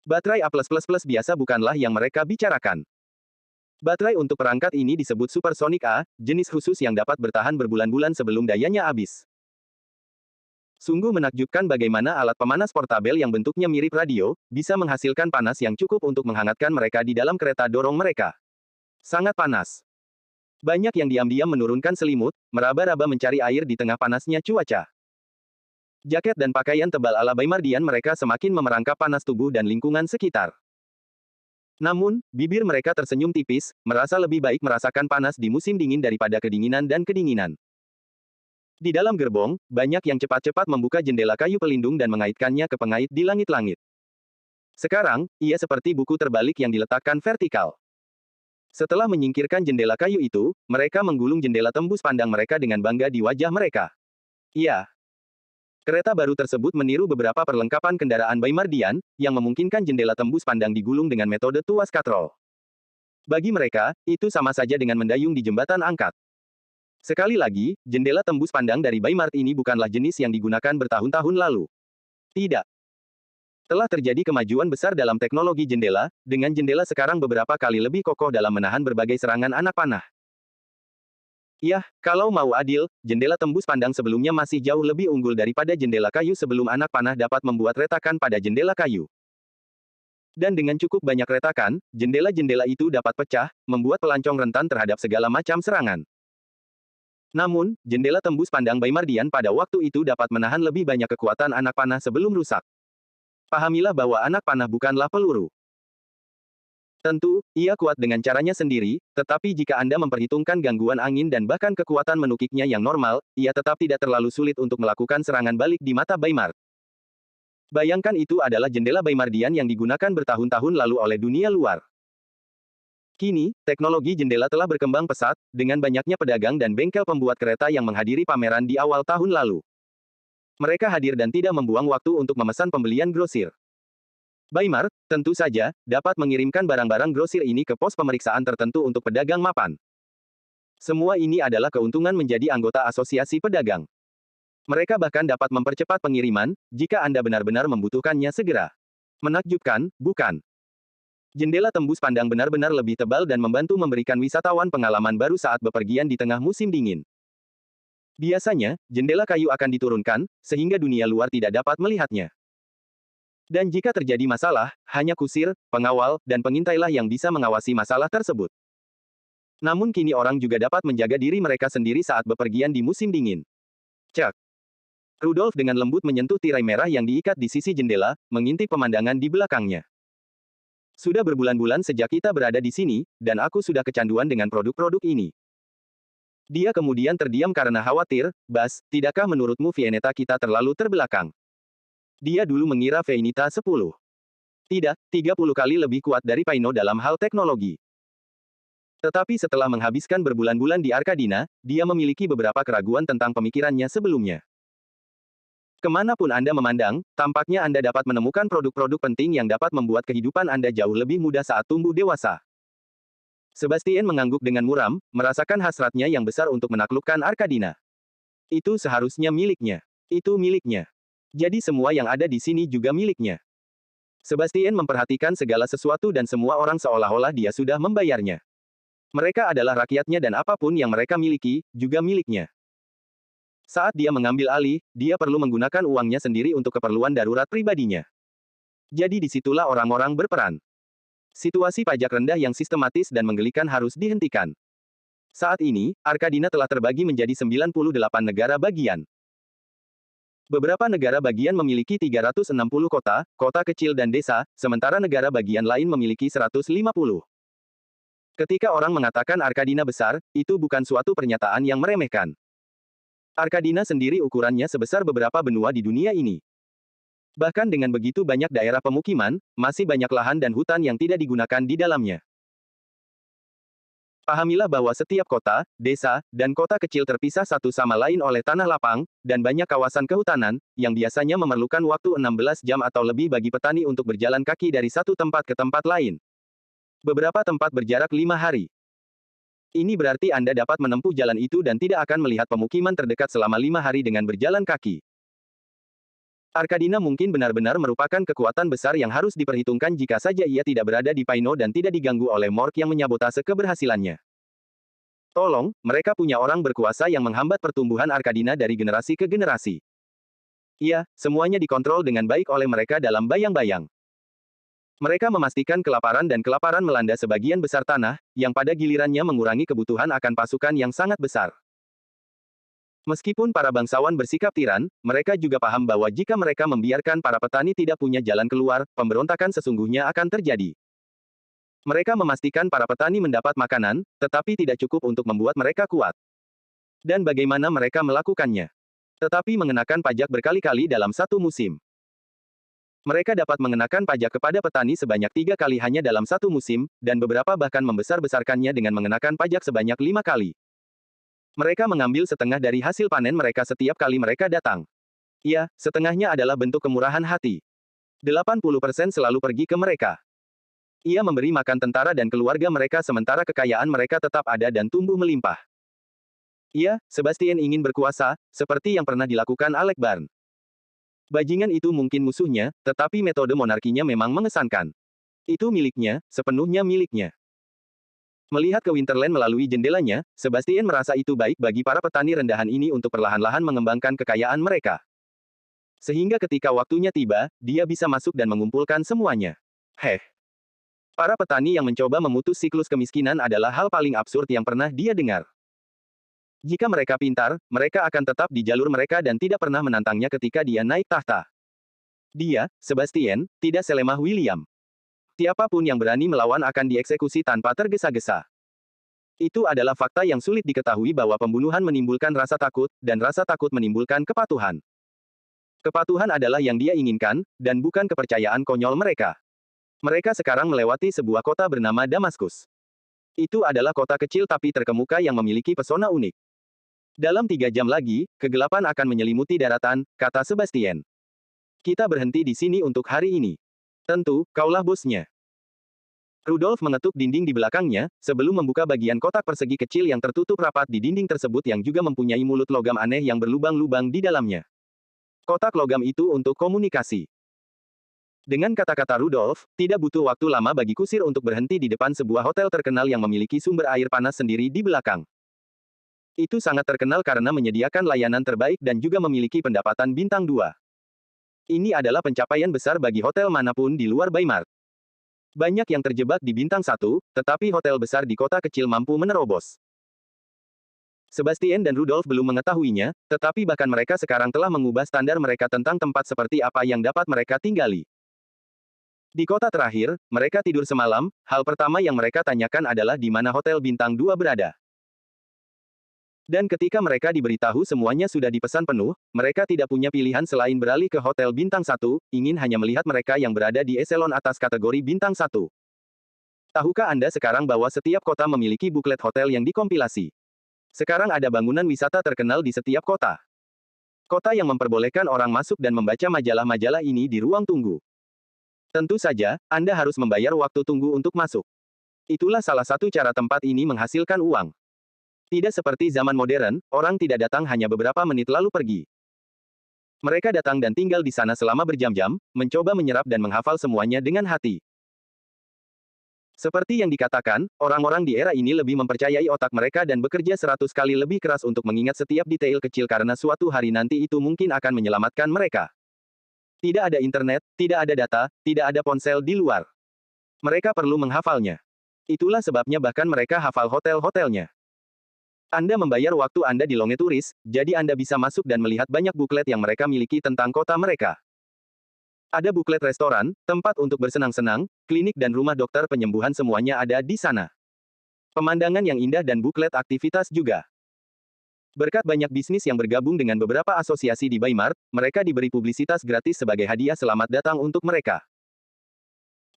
Baterai A+++ biasa bukanlah yang mereka bicarakan. Baterai untuk perangkat ini disebut Supersonic A, jenis khusus yang dapat bertahan berbulan-bulan sebelum dayanya habis. Sungguh menakjubkan bagaimana alat pemanas portabel yang bentuknya mirip radio, bisa menghasilkan panas yang cukup untuk menghangatkan mereka di dalam kereta dorong mereka. Sangat panas. Banyak yang diam-diam menurunkan selimut, meraba-raba mencari air di tengah panasnya cuaca. Jaket dan pakaian tebal ala Baymardian mereka semakin memerangkap panas tubuh dan lingkungan sekitar. Namun, bibir mereka tersenyum tipis, merasa lebih baik merasakan panas di musim dingin daripada kedinginan dan kedinginan. Di dalam gerbong, banyak yang cepat-cepat membuka jendela kayu pelindung dan mengaitkannya ke pengait di langit-langit. Sekarang, ia seperti buku terbalik yang diletakkan vertikal. Setelah menyingkirkan jendela kayu itu, mereka menggulung jendela tembus pandang mereka dengan bangga di wajah mereka. Iya. Kereta baru tersebut meniru beberapa perlengkapan kendaraan Baymardian, yang memungkinkan jendela tembus pandang digulung dengan metode tuas katrol. Bagi mereka, itu sama saja dengan mendayung di jembatan angkat. Sekali lagi, jendela tembus pandang dari Baymard ini bukanlah jenis yang digunakan bertahun-tahun lalu. Tidak. Telah terjadi kemajuan besar dalam teknologi jendela, dengan jendela sekarang beberapa kali lebih kokoh dalam menahan berbagai serangan anak panah. Yah, kalau mau adil, jendela tembus pandang sebelumnya masih jauh lebih unggul daripada jendela kayu sebelum anak panah dapat membuat retakan pada jendela kayu. Dan dengan cukup banyak retakan, jendela-jendela itu dapat pecah, membuat pelancong rentan terhadap segala macam serangan. Namun, jendela tembus pandang Baymardian pada waktu itu dapat menahan lebih banyak kekuatan anak panah sebelum rusak. Pahamilah bahwa anak panah bukanlah peluru. Tentu, ia kuat dengan caranya sendiri, tetapi jika Anda memperhitungkan gangguan angin dan bahkan kekuatan menukiknya yang normal, ia tetap tidak terlalu sulit untuk melakukan serangan balik di mata Baymard. Bayangkan itu adalah jendela Baymardian yang digunakan bertahun-tahun lalu oleh dunia luar. Kini, teknologi jendela telah berkembang pesat, dengan banyaknya pedagang dan bengkel pembuat kereta yang menghadiri pameran di awal tahun lalu. Mereka hadir dan tidak membuang waktu untuk memesan pembelian grosir. Baymard, tentu saja, dapat mengirimkan barang-barang grosir ini ke pos pemeriksaan tertentu untuk pedagang mapan. Semua ini adalah keuntungan menjadi anggota asosiasi pedagang. Mereka bahkan dapat mempercepat pengiriman, jika Anda benar-benar membutuhkannya segera. Menakjubkan, bukan? Jendela tembus pandang benar-benar lebih tebal dan membantu memberikan wisatawan pengalaman baru saat bepergian di tengah musim dingin. Biasanya, jendela kayu akan diturunkan, sehingga dunia luar tidak dapat melihatnya. Dan jika terjadi masalah, hanya kusir, pengawal, dan pengintailah yang bisa mengawasi masalah tersebut. Namun kini orang juga dapat menjaga diri mereka sendiri saat bepergian di musim dingin. Cek. Rudolf dengan lembut menyentuh tirai merah yang diikat di sisi jendela, mengintip pemandangan di belakangnya. Sudah berbulan-bulan sejak kita berada di sini, dan aku sudah kecanduan dengan produk-produk ini. Dia kemudian terdiam karena khawatir, Bas, tidakkah menurutmu Viennetta kita terlalu terbelakang? Dia dulu mengira Viennetta 10. Tidak, 30 kali lebih kuat dari Paino dalam hal teknologi. Tetapi setelah menghabiskan berbulan-bulan di Arkadina, dia memiliki beberapa keraguan tentang pemikirannya sebelumnya. Kemanapun Anda memandang, tampaknya Anda dapat menemukan produk-produk penting yang dapat membuat kehidupan Anda jauh lebih mudah saat tumbuh dewasa. Sebastian mengangguk dengan muram, merasakan hasratnya yang besar untuk menaklukkan Arkadina. Itu seharusnya miliknya. Itu miliknya. Jadi semua yang ada di sini juga miliknya. Sebastian memperhatikan segala sesuatu dan semua orang seolah-olah dia sudah membayarnya. Mereka adalah rakyatnya dan apapun yang mereka miliki, juga miliknya. Saat dia mengambil alih, dia perlu menggunakan uangnya sendiri untuk keperluan darurat pribadinya. Jadi disitulah orang-orang berperan. Situasi pajak rendah yang sistematis dan menggelikan harus dihentikan. Saat ini, Arkadina telah terbagi menjadi 98 negara bagian. Beberapa negara bagian memiliki 360 kota, kota kecil dan desa, sementara negara bagian lain memiliki 150. Ketika orang mengatakan Arkadina besar, itu bukan suatu pernyataan yang meremehkan. Arkadina sendiri ukurannya sebesar beberapa benua di dunia ini. Bahkan dengan begitu banyak daerah pemukiman, masih banyak lahan dan hutan yang tidak digunakan di dalamnya. Pahamilah bahwa setiap kota, desa, dan kota kecil terpisah satu sama lain oleh tanah lapang, dan banyak kawasan kehutanan, yang biasanya memerlukan waktu 16 jam atau lebih bagi petani untuk berjalan kaki dari satu tempat ke tempat lain. Beberapa tempat berjarak 5 hari. Ini berarti Anda dapat menempuh jalan itu dan tidak akan melihat pemukiman terdekat selama 5 hari dengan berjalan kaki. Arkadina mungkin benar-benar merupakan kekuatan besar yang harus diperhitungkan jika saja ia tidak berada di Paino dan tidak diganggu oleh Mork yang menyabotase keberhasilannya. Tolong, mereka punya orang berkuasa yang menghambat pertumbuhan Arkadina dari generasi ke generasi. Iya, semuanya dikontrol dengan baik oleh mereka dalam bayang-bayang. Mereka memastikan kelaparan dan kelaparan melanda sebagian besar tanah, yang pada gilirannya mengurangi kebutuhan akan pasukan yang sangat besar. Meskipun para bangsawan bersikap tiran, mereka juga paham bahwa jika mereka membiarkan para petani tidak punya jalan keluar, pemberontakan sesungguhnya akan terjadi. Mereka memastikan para petani mendapat makanan, tetapi tidak cukup untuk membuat mereka kuat. Dan bagaimana mereka melakukannya? Tetapi mengenakan pajak berkali-kali dalam satu musim. Mereka dapat mengenakan pajak kepada petani sebanyak 3 kali hanya dalam satu musim, dan beberapa bahkan membesar-besarkannya dengan mengenakan pajak sebanyak 5 kali. Mereka mengambil setengah dari hasil panen mereka setiap kali mereka datang. Ya, setengahnya adalah bentuk kemurahan hati. 80% selalu pergi ke mereka. Ia memberi makan tentara dan keluarga mereka sementara kekayaan mereka tetap ada dan tumbuh melimpah. Iya, Sebastian ingin berkuasa, seperti yang pernah dilakukan Alec Barn. Bajingan itu mungkin musuhnya, tetapi metode monarkinya memang mengesankan. Itu miliknya, sepenuhnya miliknya. Melihat ke Winterland melalui jendelanya, Sebastian merasa itu baik bagi para petani rendahan ini untuk perlahan-lahan mengembangkan kekayaan mereka. Sehingga ketika waktunya tiba, dia bisa masuk dan mengumpulkan semuanya. Para petani yang mencoba memutus siklus kemiskinan adalah hal paling absurd yang pernah dia dengar. Jika mereka pintar, mereka akan tetap di jalur mereka dan tidak pernah menantangnya ketika dia naik tahta. Dia, Sebastian, tidak selemah William. Siapapun yang berani melawan akan dieksekusi tanpa tergesa-gesa. Itu adalah fakta yang sulit diketahui bahwa pembunuhan menimbulkan rasa takut, dan rasa takut menimbulkan kepatuhan. Kepatuhan adalah yang dia inginkan, dan bukan kepercayaan konyol mereka. Mereka sekarang melewati sebuah kota bernama Damaskus. Itu adalah kota kecil tapi terkemuka yang memiliki pesona unik. Dalam 3 jam lagi, kegelapan akan menyelimuti daratan, kata Sebastian. Kita berhenti di sini untuk hari ini. Tentu, kaulah bosnya. Rudolf mengetuk dinding di belakangnya, sebelum membuka bagian kotak persegi kecil yang tertutup rapat di dinding tersebut yang juga mempunyai mulut logam aneh yang berlubang-lubang di dalamnya. Kotak logam itu untuk komunikasi. Dengan kata-kata Rudolf, tidak butuh waktu lama bagi kusir untuk berhenti di depan sebuah hotel terkenal yang memiliki sumber air panas sendiri di belakang. Itu sangat terkenal karena menyediakan layanan terbaik dan juga memiliki pendapatan bintang 2. Ini adalah pencapaian besar bagi hotel manapun di luar Weimar. Banyak yang terjebak di bintang 1, tetapi hotel besar di kota kecil mampu menerobos. Sebastian dan Rudolf belum mengetahuinya, tetapi bahkan mereka sekarang telah mengubah standar mereka tentang tempat seperti apa yang dapat mereka tinggali. Di kota terakhir, mereka tidur semalam, hal pertama yang mereka tanyakan adalah di mana hotel bintang 2 berada. Dan ketika mereka diberitahu semuanya sudah dipesan penuh, mereka tidak punya pilihan selain beralih ke hotel bintang 1, ingin hanya melihat mereka yang berada di eselon atas kategori bintang 1. Tahukah Anda sekarang bahwa setiap kota memiliki buklet hotel yang dikompilasi? Sekarang ada bangunan wisata terkenal di setiap kota. Kota yang memperbolehkan orang masuk dan membaca majalah-majalah ini di ruang tunggu. Tentu saja, Anda harus membayar waktu tunggu untuk masuk. Itulah salah satu cara tempat ini menghasilkan uang. Tidak seperti zaman modern, orang tidak datang hanya beberapa menit lalu pergi. Mereka datang dan tinggal di sana selama berjam-jam, mencoba menyerap dan menghafal semuanya dengan hati. Seperti yang dikatakan, orang-orang di era ini lebih mempercayai otak mereka dan bekerja 100 kali lebih keras untuk mengingat setiap detail kecil karena suatu hari nanti itu mungkin akan menyelamatkan mereka. Tidak ada internet, tidak ada data, tidak ada ponsel di luar. Mereka perlu menghafalnya. Itulah sebabnya bahkan mereka hafal hotel-hotelnya. Anda membayar waktu Anda di Longe Turis, jadi Anda bisa masuk dan melihat banyak buklet yang mereka miliki tentang kota mereka. Ada buklet restoran, tempat untuk bersenang-senang, klinik dan rumah dokter penyembuhan semuanya ada di sana. Pemandangan yang indah dan buklet aktivitas juga. Berkat banyak bisnis yang bergabung dengan beberapa asosiasi di Weimar, mereka diberi publisitas gratis sebagai hadiah selamat datang untuk mereka.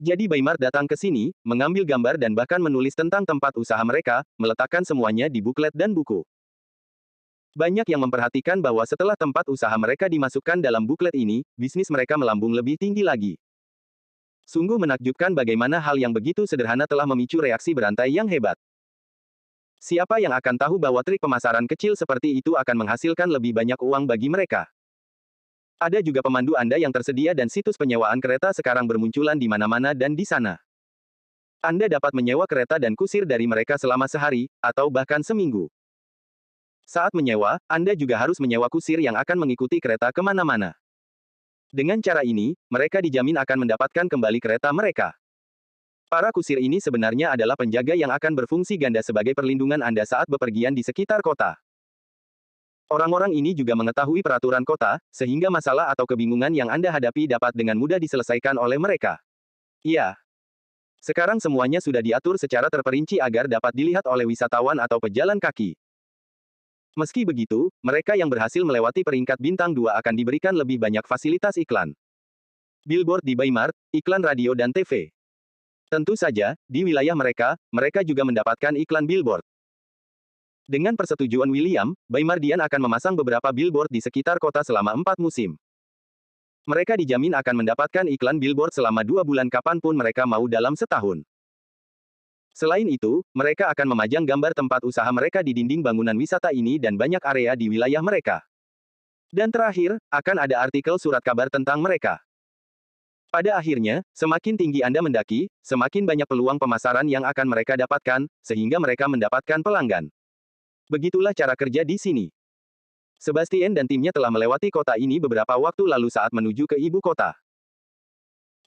Jadi Weimar datang ke sini, mengambil gambar dan bahkan menulis tentang tempat usaha mereka, meletakkan semuanya di buklet dan buku. Banyak yang memperhatikan bahwa setelah tempat usaha mereka dimasukkan dalam buklet ini, bisnis mereka melambung lebih tinggi lagi. Sungguh menakjubkan bagaimana hal yang begitu sederhana telah memicu reaksi berantai yang hebat. Siapa yang akan tahu bahwa trik pemasaran kecil seperti itu akan menghasilkan lebih banyak uang bagi mereka? Ada juga pemandu Anda yang tersedia dan situs penyewaan kereta sekarang bermunculan di mana-mana dan di sana. Anda dapat menyewa kereta dan kusir dari mereka selama sehari, atau bahkan seminggu. Saat menyewa, Anda juga harus menyewa kusir yang akan mengikuti kereta kemana-mana. Dengan cara ini, mereka dijamin akan mendapatkan kembali kereta mereka. Para kusir ini sebenarnya adalah penjaga yang akan berfungsi ganda sebagai perlindungan Anda saat bepergian di sekitar kota. Orang-orang ini juga mengetahui peraturan kota, sehingga masalah atau kebingungan yang Anda hadapi dapat dengan mudah diselesaikan oleh mereka. Iya. Sekarang semuanya sudah diatur secara terperinci agar dapat dilihat oleh wisatawan atau pejalan kaki. Meski begitu, mereka yang berhasil melewati peringkat bintang 2 akan diberikan lebih banyak fasilitas iklan. Billboard di Baymart, iklan radio dan TV. Tentu saja, di wilayah mereka, mereka juga mendapatkan iklan billboard. Dengan persetujuan William, Baymardian akan memasang beberapa billboard di sekitar kota selama 4 musim. Mereka dijamin akan mendapatkan iklan billboard selama 2 bulan kapanpun mereka mau dalam setahun. Selain itu, mereka akan memajang gambar tempat usaha mereka di dinding bangunan wisata ini dan banyak area di wilayah mereka. Dan terakhir, akan ada artikel surat kabar tentang mereka. Pada akhirnya, semakin tinggi Anda mendaki, semakin banyak peluang pemasaran yang akan mereka dapatkan, sehingga mereka mendapatkan pelanggan. Begitulah cara kerja di sini. Sebastian dan timnya telah melewati kota ini beberapa waktu lalu saat menuju ke ibu kota.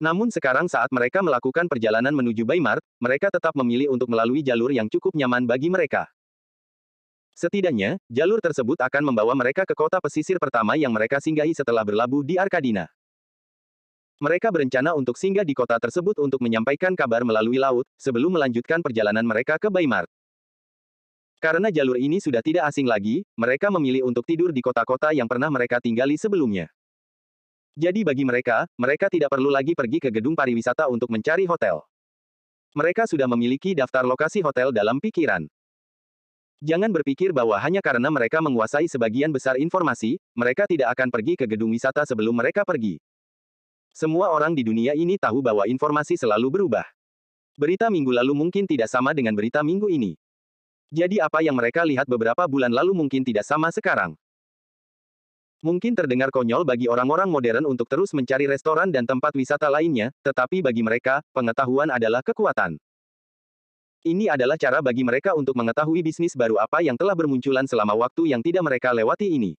Namun sekarang saat mereka melakukan perjalanan menuju Baymart, mereka tetap memilih untuk melalui jalur yang cukup nyaman bagi mereka. Setidaknya, jalur tersebut akan membawa mereka ke kota pesisir pertama yang mereka singgahi setelah berlabuh di Arkadina. Mereka berencana untuk singgah di kota tersebut untuk menyampaikan kabar melalui laut, sebelum melanjutkan perjalanan mereka ke Baymart. Karena jalur ini sudah tidak asing lagi, mereka memilih untuk tidur di kota-kota yang pernah mereka tinggali sebelumnya. Jadi bagi mereka, mereka tidak perlu lagi pergi ke gedung pariwisata untuk mencari hotel. Mereka sudah memiliki daftar lokasi hotel dalam pikiran. Jangan berpikir bahwa hanya karena mereka menguasai sebagian besar informasi, mereka tidak akan pergi ke gedung wisata sebelum mereka pergi. Semua orang di dunia ini tahu bahwa informasi selalu berubah. Berita minggu lalu mungkin tidak sama dengan berita minggu ini. Jadi apa yang mereka lihat beberapa bulan lalu mungkin tidak sama sekarang. Mungkin terdengar konyol bagi orang-orang modern untuk terus mencari restoran dan tempat wisata lainnya, tetapi bagi mereka, pengetahuan adalah kekuatan. Ini adalah cara bagi mereka untuk mengetahui bisnis baru apa yang telah bermunculan selama waktu yang tidak mereka lewati ini.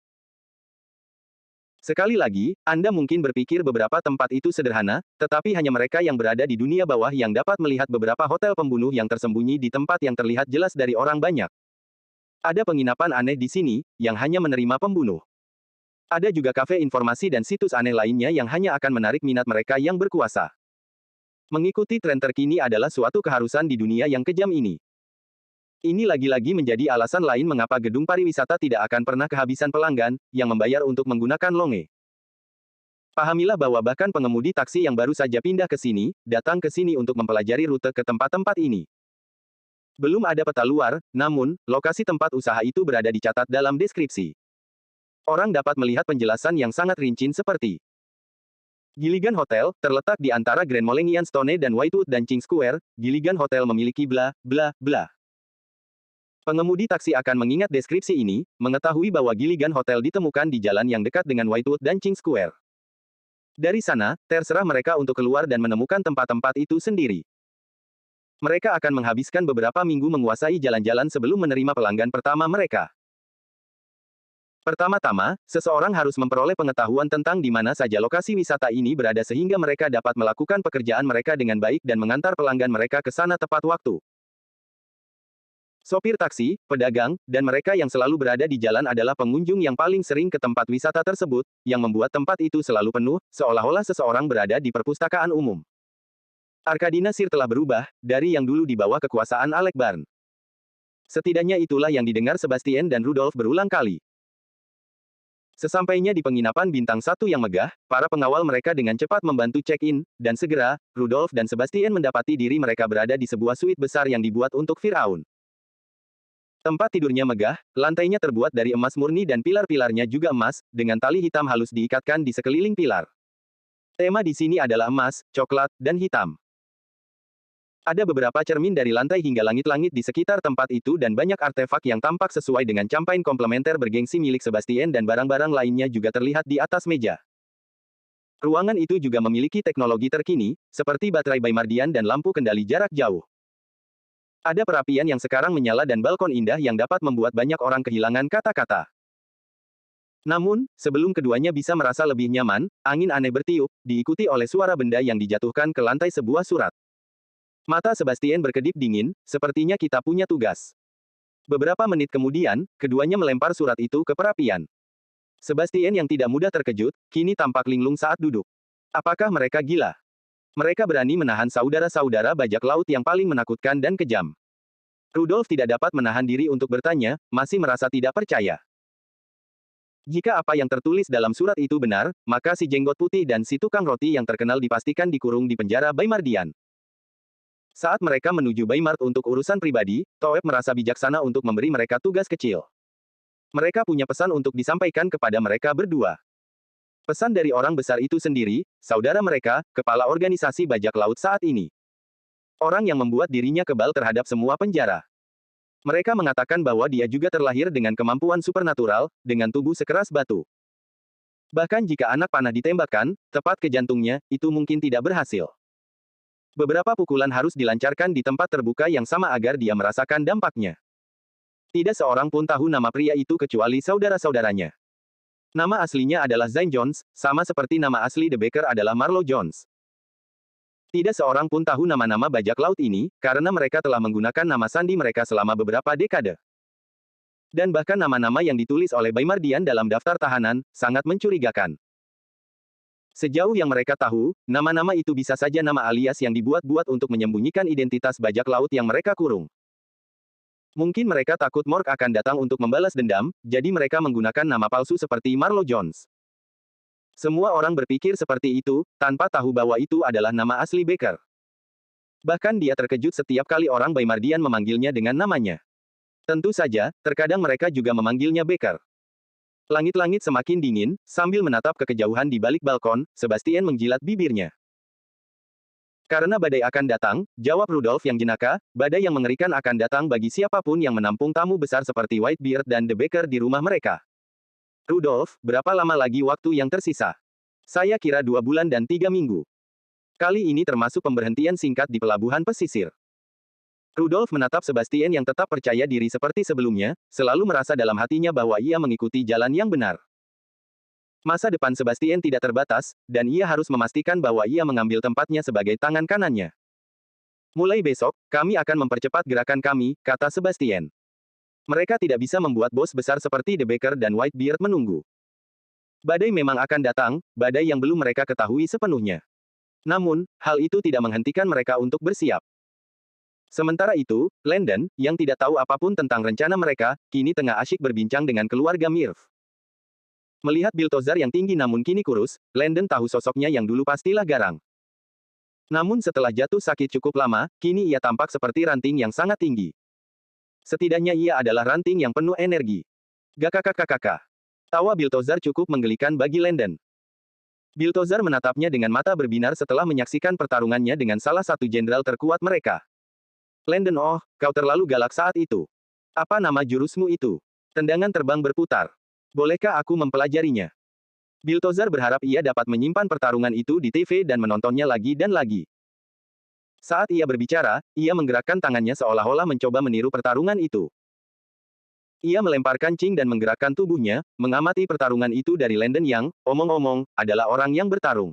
Sekali lagi, Anda mungkin berpikir beberapa tempat itu sederhana, tetapi hanya mereka yang berada di dunia bawah yang dapat melihat beberapa hotel pembunuh yang tersembunyi di tempat yang terlihat jelas dari orang banyak. Ada penginapan aneh di sini, yang hanya menerima pembunuh. Ada juga kafe informasi dan situs aneh lainnya yang hanya akan menarik minat mereka yang berkuasa. Mengikuti tren terkini adalah suatu keharusan di dunia yang kejam ini. Ini lagi-lagi menjadi alasan lain mengapa gedung pariwisata tidak akan pernah kehabisan pelanggan, yang membayar untuk menggunakan longe. Pahamilah bahwa bahkan pengemudi taksi yang baru saja pindah ke sini, datang ke sini untuk mempelajari rute ke tempat-tempat ini. Belum ada peta luar, namun, lokasi tempat usaha itu berada dicatat dalam deskripsi. Orang dapat melihat penjelasan yang sangat rinci seperti Gilligan Hotel, terletak di antara Grand Molengian Stone dan Whitewood dan King Square, Gilligan Hotel memiliki bla, bla, bla. Pengemudi taksi akan mengingat deskripsi ini, mengetahui bahwa Gilligan Hotel ditemukan di jalan yang dekat dengan Whitewood dan King Square. Dari sana, terserah mereka untuk keluar dan menemukan tempat-tempat itu sendiri. Mereka akan menghabiskan beberapa minggu menguasai jalan-jalan sebelum menerima pelanggan pertama mereka. Pertama-tama, seseorang harus memperoleh pengetahuan tentang di mana saja lokasi wisata ini berada sehingga mereka dapat melakukan pekerjaan mereka dengan baik dan mengantar pelanggan mereka ke sana tepat waktu. Sopir taksi, pedagang, dan mereka yang selalu berada di jalan adalah pengunjung yang paling sering ke tempat wisata tersebut, yang membuat tempat itu selalu penuh, seolah-olah seseorang berada di perpustakaan umum. Arkadina Sir telah berubah, dari yang dulu di bawah kekuasaan Alec Barn. Setidaknya itulah yang didengar Sebastian dan Rudolf berulang kali. Sesampainya di penginapan bintang 1 yang megah, para pengawal mereka dengan cepat membantu check-in, dan segera, Rudolf dan Sebastian mendapati diri mereka berada di sebuah suite besar yang dibuat untuk Firaun. Tempat tidurnya megah, lantainya terbuat dari emas murni dan pilar-pilarnya juga emas, dengan tali hitam halus diikatkan di sekeliling pilar. Tema di sini adalah emas, coklat, dan hitam. Ada beberapa cermin dari lantai hingga langit-langit di sekitar tempat itu dan banyak artefak yang tampak sesuai dengan campaign komplementer bergengsi milik Sebastian dan barang-barang lainnya juga terlihat di atas meja. Ruangan itu juga memiliki teknologi terkini, seperti baterai Baymardian dan lampu kendali jarak jauh. Ada perapian yang sekarang menyala dan balkon indah yang dapat membuat banyak orang kehilangan kata-kata. Namun, sebelum keduanya bisa merasa lebih nyaman, angin aneh bertiup, diikuti oleh suara benda yang dijatuhkan ke lantai sebuah surat. Mata Sebastian berkedip dingin, sepertinya kita punya tugas. Beberapa menit kemudian, keduanya melempar surat itu ke perapian. Sebastian yang tidak mudah terkejut, kini tampak linglung saat duduk. Apakah mereka gila? Mereka berani menahan saudara-saudara bajak laut yang paling menakutkan dan kejam. Rudolf tidak dapat menahan diri untuk bertanya, masih merasa tidak percaya. Jika apa yang tertulis dalam surat itu benar, maka si jenggot putih dan si tukang roti yang terkenal dipastikan dikurung di penjara Baymardian. Saat mereka menuju Baymart untuk urusan pribadi, Toeb merasa bijaksana untuk memberi mereka tugas kecil. Mereka punya pesan untuk disampaikan kepada mereka berdua. Pesan dari orang besar itu sendiri, saudara mereka, kepala organisasi bajak laut saat ini. Orang yang membuat dirinya kebal terhadap semua penjara. Mereka mengatakan bahwa dia juga terlahir dengan kemampuan supernatural, dengan tubuh sekeras batu. Bahkan jika anak panah ditembakkan, tepat ke jantungnya, itu mungkin tidak berhasil. Beberapa pukulan harus dilancarkan di tempat terbuka yang sama agar dia merasakan dampaknya. Tidak seorang pun tahu nama pria itu kecuali saudara-saudaranya. Nama aslinya adalah Zane Jones, sama seperti nama asli The Baker adalah Marlo Jones. Tidak seorang pun tahu nama-nama bajak laut ini, karena mereka telah menggunakan nama sandi mereka selama beberapa dekade. Dan bahkan nama-nama yang ditulis oleh Baymardian dalam daftar tahanan, sangat mencurigakan. Sejauh yang mereka tahu, nama-nama itu bisa saja nama alias yang dibuat-buat untuk menyembunyikan identitas bajak laut yang mereka kurung. Mungkin mereka takut Mork akan datang untuk membalas dendam, jadi mereka menggunakan nama palsu seperti Marlo Jones. Semua orang berpikir seperti itu, tanpa tahu bahwa itu adalah nama asli Baker. Bahkan dia terkejut setiap kali orang Baymardian memanggilnya dengan namanya. Tentu saja, terkadang mereka juga memanggilnya Baker. Langit-langit semakin dingin, sambil menatap ke kejauhan di balik balkon, Sebastian menjilat bibirnya. Karena badai akan datang, jawab Rudolf yang jenaka, badai yang mengerikan akan datang bagi siapapun yang menampung tamu besar seperti Whitebeard dan The Baker di rumah mereka. Rudolf, berapa lama lagi waktu yang tersisa? Saya kira 2 bulan dan 3 minggu. Kali ini termasuk pemberhentian singkat di pelabuhan pesisir. Rudolf menatap Sebastian yang tetap percaya diri seperti sebelumnya, selalu merasa dalam hatinya bahwa ia mengikuti jalan yang benar. Masa depan Sebastian tidak terbatas, dan ia harus memastikan bahwa ia mengambil tempatnya sebagai tangan kanannya. Mulai besok, kami akan mempercepat gerakan kami, kata Sebastian. Mereka tidak bisa membuat bos besar seperti The Baker dan Whitebeard menunggu. Badai memang akan datang, badai yang belum mereka ketahui sepenuhnya. Namun, hal itu tidak menghentikan mereka untuk bersiap. Sementara itu, Landon, yang tidak tahu apapun tentang rencana mereka, kini tengah asyik berbincang dengan keluarga Mirv. Melihat Biltozar yang tinggi namun kini kurus, Landon tahu sosoknya yang dulu pastilah garang. Namun setelah jatuh sakit cukup lama, kini ia tampak seperti ranting yang sangat tinggi. Setidaknya ia adalah ranting yang penuh energi. Gakakakakaka. Tawa Biltozar cukup menggelikan bagi Landon. Biltozar menatapnya dengan mata berbinar setelah menyaksikan pertarungannya dengan salah satu jenderal terkuat mereka. Landon, oh, kau terlalu galak saat itu. Apa nama jurusmu itu? Tendangan terbang berputar. Bolehkah aku mempelajarinya? Biltozar berharap ia dapat menyimpan pertarungan itu di TV dan menontonnya lagi dan lagi. Saat ia berbicara, ia menggerakkan tangannya seolah-olah mencoba meniru pertarungan itu. Ia melemparkan Qing dan menggerakkan tubuhnya, mengamati pertarungan itu dari Landon yang, omong-omong, adalah orang yang bertarung.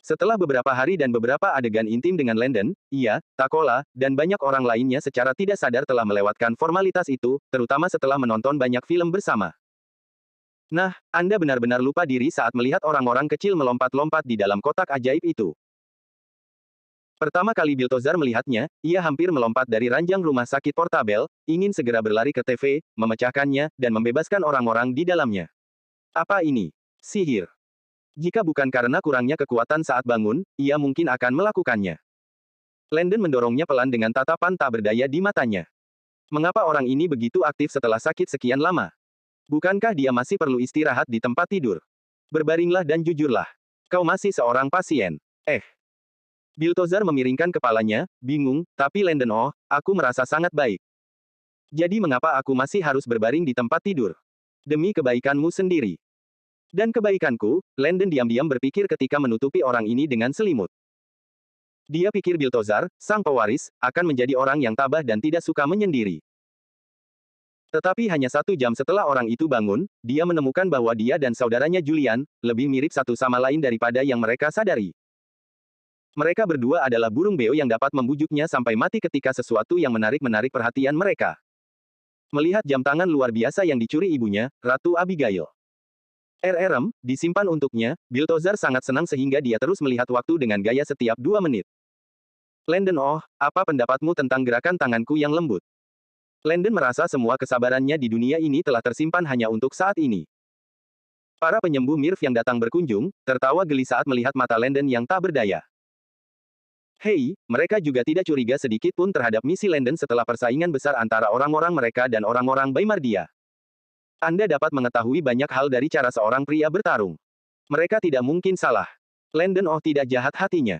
Setelah beberapa hari dan beberapa adegan intim dengan Landon, ia, Takola, dan banyak orang lainnya secara tidak sadar telah melewatkan formalitas itu, terutama setelah menonton banyak film bersama. Nah, Anda benar-benar lupa diri saat melihat orang-orang kecil melompat-lompat di dalam kotak ajaib itu. Pertama kali Biltozar melihatnya, ia hampir melompat dari ranjang rumah sakit portabel, ingin segera berlari ke TV, memecahkannya, dan membebaskan orang-orang di dalamnya. Apa ini? Sihir. Jika bukan karena kurangnya kekuatan saat bangun, ia mungkin akan melakukannya. Landon mendorongnya pelan dengan tatapan tak berdaya di matanya. Mengapa orang ini begitu aktif setelah sakit sekian lama? Bukankah dia masih perlu istirahat di tempat tidur? Berbaringlah dan jujurlah. Kau masih seorang pasien. Biltozar memiringkan kepalanya, bingung, tapi Landen, oh, aku merasa sangat baik. Jadi mengapa aku masih harus berbaring di tempat tidur? Demi kebaikanmu sendiri. Dan kebaikanku, Landen diam-diam berpikir ketika menutupi orang ini dengan selimut. Dia pikir Biltozar, sang pewaris, akan menjadi orang yang tabah dan tidak suka menyendiri. Tetapi hanya 1 jam setelah orang itu bangun, dia menemukan bahwa dia dan saudaranya Julian, lebih mirip satu sama lain daripada yang mereka sadari. Mereka berdua adalah burung beo yang dapat membujuknya sampai mati ketika sesuatu yang menarik perhatian mereka. Melihat jam tangan luar biasa yang dicuri ibunya, Ratu Abigail. Disimpan untuknya, Biltozar sangat senang sehingga dia terus melihat waktu dengan gaya setiap 2 menit. Landen, oh, apa pendapatmu tentang gerakan tanganku yang lembut? Landen merasa semua kesabarannya di dunia ini telah tersimpan hanya untuk saat ini. Para penyembuh Mirv yang datang berkunjung, tertawa geli saat melihat mata Landen yang tak berdaya. Hei, mereka juga tidak curiga sedikit pun terhadap misi Landen setelah persaingan besar antara orang-orang mereka dan orang-orang Baimardia. Anda dapat mengetahui banyak hal dari cara seorang pria bertarung. Mereka tidak mungkin salah. Landen, oh, tidak jahat hatinya.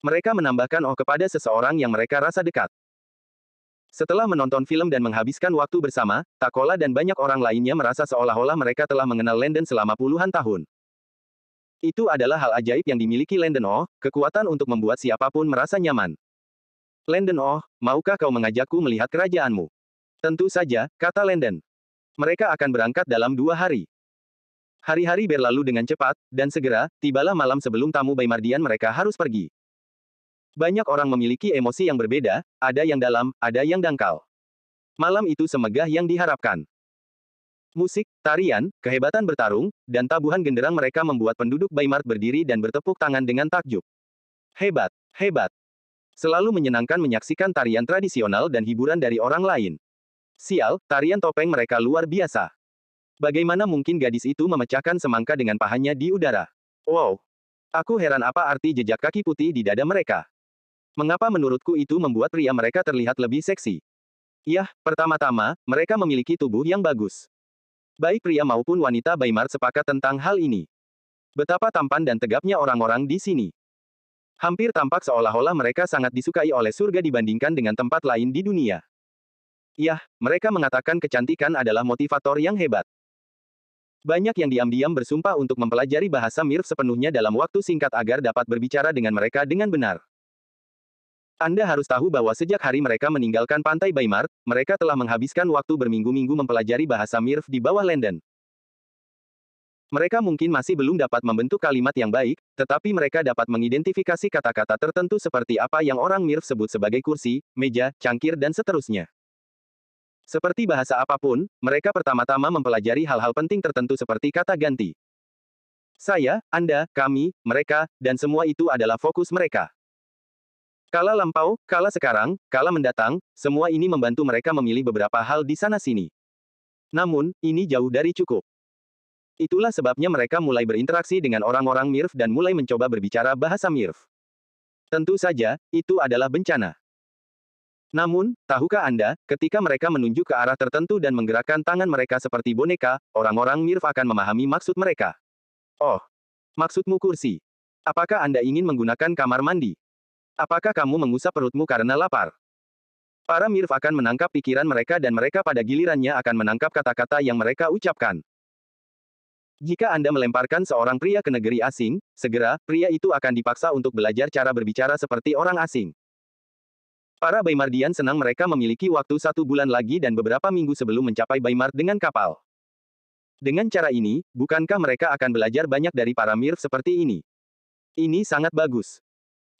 Mereka menambahkan oh kepada seseorang yang mereka rasa dekat. Setelah menonton film dan menghabiskan waktu bersama, Takola dan banyak orang lainnya merasa seolah-olah mereka telah mengenal Landen selama puluhan tahun. Itu adalah hal ajaib yang dimiliki Landen, oh, kekuatan untuk membuat siapapun merasa nyaman. Landen, oh, maukah kau mengajakku melihat kerajaanmu? Tentu saja, kata Landen. Mereka akan berangkat dalam 2 hari. Hari-hari berlalu dengan cepat, dan segera, tibalah malam sebelum tamu Baimardian mereka harus pergi. Banyak orang memiliki emosi yang berbeda, ada yang dalam, ada yang dangkal. Malam itu semegah yang diharapkan. Musik, tarian, kehebatan bertarung, dan tabuhan genderang mereka membuat penduduk Baimard berdiri dan bertepuk tangan dengan takjub. Hebat, hebat. Selalu menyenangkan menyaksikan tarian tradisional dan hiburan dari orang lain. Sial, tarian topeng mereka luar biasa. Bagaimana mungkin gadis itu memecahkan semangka dengan pahanya di udara? Wow. Aku heran apa arti jejak kaki putih di dada mereka. Mengapa menurutku itu membuat pria mereka terlihat lebih seksi? Yah, pertama-tama, mereka memiliki tubuh yang bagus. Baik pria maupun wanita Baimard sepakat tentang hal ini. Betapa tampan dan tegapnya orang-orang di sini. Hampir tampak seolah-olah mereka sangat disukai oleh surga dibandingkan dengan tempat lain di dunia. Yah, mereka mengatakan kecantikan adalah motivator yang hebat. Banyak yang diam-diam bersumpah untuk mempelajari bahasa Mirv sepenuhnya dalam waktu singkat agar dapat berbicara dengan mereka dengan benar. Anda harus tahu bahwa sejak hari mereka meninggalkan pantai Baimard, mereka telah menghabiskan waktu berminggu-minggu mempelajari bahasa Mirv di bawah Landen. Mereka mungkin masih belum dapat membentuk kalimat yang baik, tetapi mereka dapat mengidentifikasi kata-kata tertentu seperti apa yang orang Mirv sebut sebagai kursi, meja, cangkir dan seterusnya. Seperti bahasa apapun, mereka pertama-tama mempelajari hal-hal penting tertentu seperti kata ganti. Saya, Anda, kami, mereka, dan semua itu adalah fokus mereka. Kala lampau, kala sekarang, kala mendatang, semua ini membantu mereka memilih beberapa hal di sana-sini. Namun, ini jauh dari cukup. Itulah sebabnya mereka mulai berinteraksi dengan orang-orang Mirv dan mulai mencoba berbicara bahasa Mirv. Tentu saja, itu adalah bencana. Namun, tahukah Anda, ketika mereka menunjuk ke arah tertentu dan menggerakkan tangan mereka seperti boneka, orang-orang Mirv akan memahami maksud mereka. Oh, maksudmu kursi. Apakah Anda ingin menggunakan kamar mandi? Apakah kamu mengusap perutmu karena lapar? Para Mirv akan menangkap pikiran mereka dan mereka pada gilirannya akan menangkap kata-kata yang mereka ucapkan. Jika Anda melemparkan seorang pria ke negeri asing, segera, pria itu akan dipaksa untuk belajar cara berbicara seperti orang asing. Para Baimardian senang mereka memiliki waktu 1 bulan lagi dan beberapa minggu sebelum mencapai Baimard dengan kapal. Dengan cara ini, bukankah mereka akan belajar banyak dari para Mirv seperti ini? Ini sangat bagus.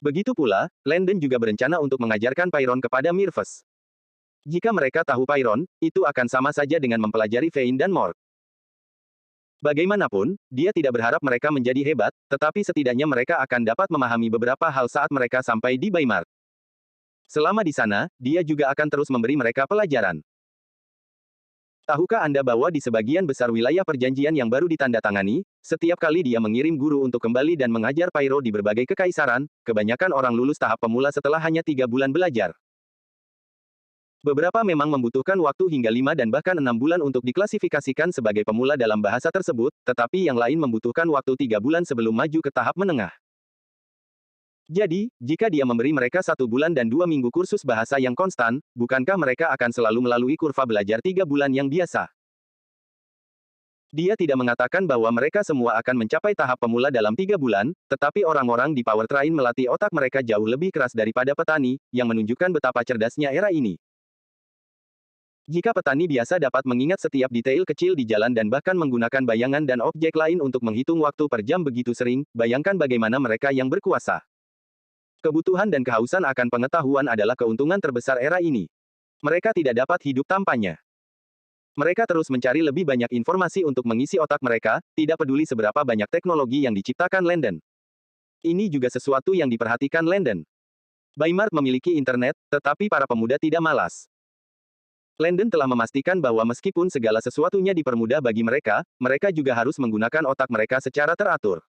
Begitu pula, Landen juga berencana untuk mengajarkan Pairon kepada Mirves. Jika mereka tahu Pairon, itu akan sama saja dengan mempelajari Vein dan Morg. Bagaimanapun, dia tidak berharap mereka menjadi hebat, tetapi setidaknya mereka akan dapat memahami beberapa hal saat mereka sampai di Baimard. Selama di sana, dia juga akan terus memberi mereka pelajaran. Tahukah Anda bahwa di sebagian besar wilayah perjanjian yang baru ditandatangani, setiap kali dia mengirim guru untuk kembali dan mengajar Pyro di berbagai kekaisaran, kebanyakan orang lulus tahap pemula setelah hanya 3 bulan belajar. Beberapa memang membutuhkan waktu hingga 5 dan bahkan 6 bulan untuk diklasifikasikan sebagai pemula dalam bahasa tersebut, tetapi yang lain membutuhkan waktu 3 bulan sebelum maju ke tahap menengah. Jadi, jika dia memberi mereka 1 bulan dan 2 minggu kursus bahasa yang konstan, bukankah mereka akan selalu melalui kurva belajar 3 bulan yang biasa? Dia tidak mengatakan bahwa mereka semua akan mencapai tahap pemula dalam 3 bulan, tetapi orang-orang di Powertrain melatih otak mereka jauh lebih keras daripada petani, yang menunjukkan betapa cerdasnya era ini. Jika petani biasa dapat mengingat setiap detail kecil di jalan dan bahkan menggunakan bayangan dan objek lain untuk menghitung waktu per jam begitu sering, bayangkan bagaimana mereka yang berkuasa. Kebutuhan dan kehausan akan pengetahuan adalah keuntungan terbesar era ini. Mereka tidak dapat hidup tanpanya. Mereka terus mencari lebih banyak informasi untuk mengisi otak mereka, tidak peduli seberapa banyak teknologi yang diciptakan Landon. Ini juga sesuatu yang diperhatikan Landon. Baymart memiliki internet, tetapi para pemuda tidak malas. Landon telah memastikan bahwa meskipun segala sesuatunya dipermudah bagi mereka, mereka juga harus menggunakan otak mereka secara teratur.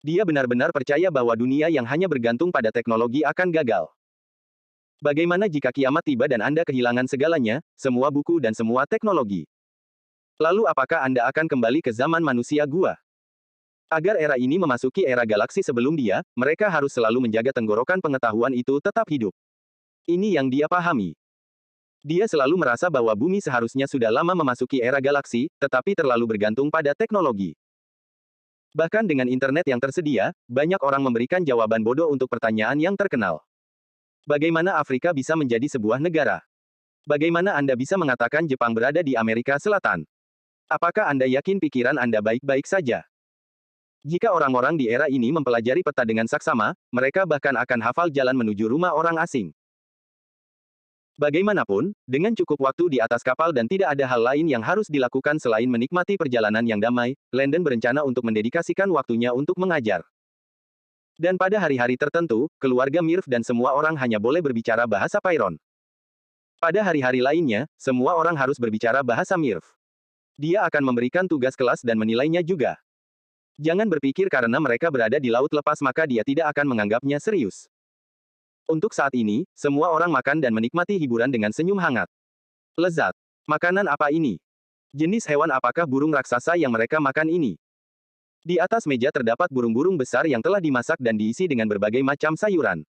Dia benar-benar percaya bahwa dunia yang hanya bergantung pada teknologi akan gagal. Bagaimana jika kiamat tiba dan Anda kehilangan segalanya, semua buku dan semua teknologi? Lalu apakah Anda akan kembali ke zaman manusia gua? Agar era ini memasuki era galaksi sebelum dia, mereka harus selalu menjaga tenggorokan pengetahuan itu tetap hidup. Ini yang dia pahami. Dia selalu merasa bahwa bumi seharusnya sudah lama memasuki era galaksi, tetapi terlalu bergantung pada teknologi. Bahkan dengan internet yang tersedia, banyak orang memberikan jawaban bodoh untuk pertanyaan yang terkenal. Bagaimana Afrika bisa menjadi sebuah negara? Bagaimana Anda bisa mengatakan Jepang berada di Amerika Selatan? Apakah Anda yakin pikiran Anda baik-baik saja? Jika orang-orang di era ini mempelajari peta dengan saksama, mereka bahkan akan hafal jalan menuju rumah orang asing. Bagaimanapun, dengan cukup waktu di atas kapal dan tidak ada hal lain yang harus dilakukan selain menikmati perjalanan yang damai, Landon berencana untuk mendedikasikan waktunya untuk mengajar. Dan pada hari-hari tertentu, keluarga Mirv dan semua orang hanya boleh berbicara bahasa Pairon. Pada hari-hari lainnya, semua orang harus berbicara bahasa Mirv. Dia akan memberikan tugas kelas dan menilainya juga. Jangan berpikir karena mereka berada di laut lepas maka dia tidak akan menganggapnya serius. Untuk saat ini, semua orang makan dan menikmati hiburan dengan senyum hangat. Lezat. Makanan apa ini? Jenis hewan apakah burung raksasa yang mereka makan ini? Di atas meja terdapat burung-burung besar yang telah dimasak dan diisi dengan berbagai macam sayuran.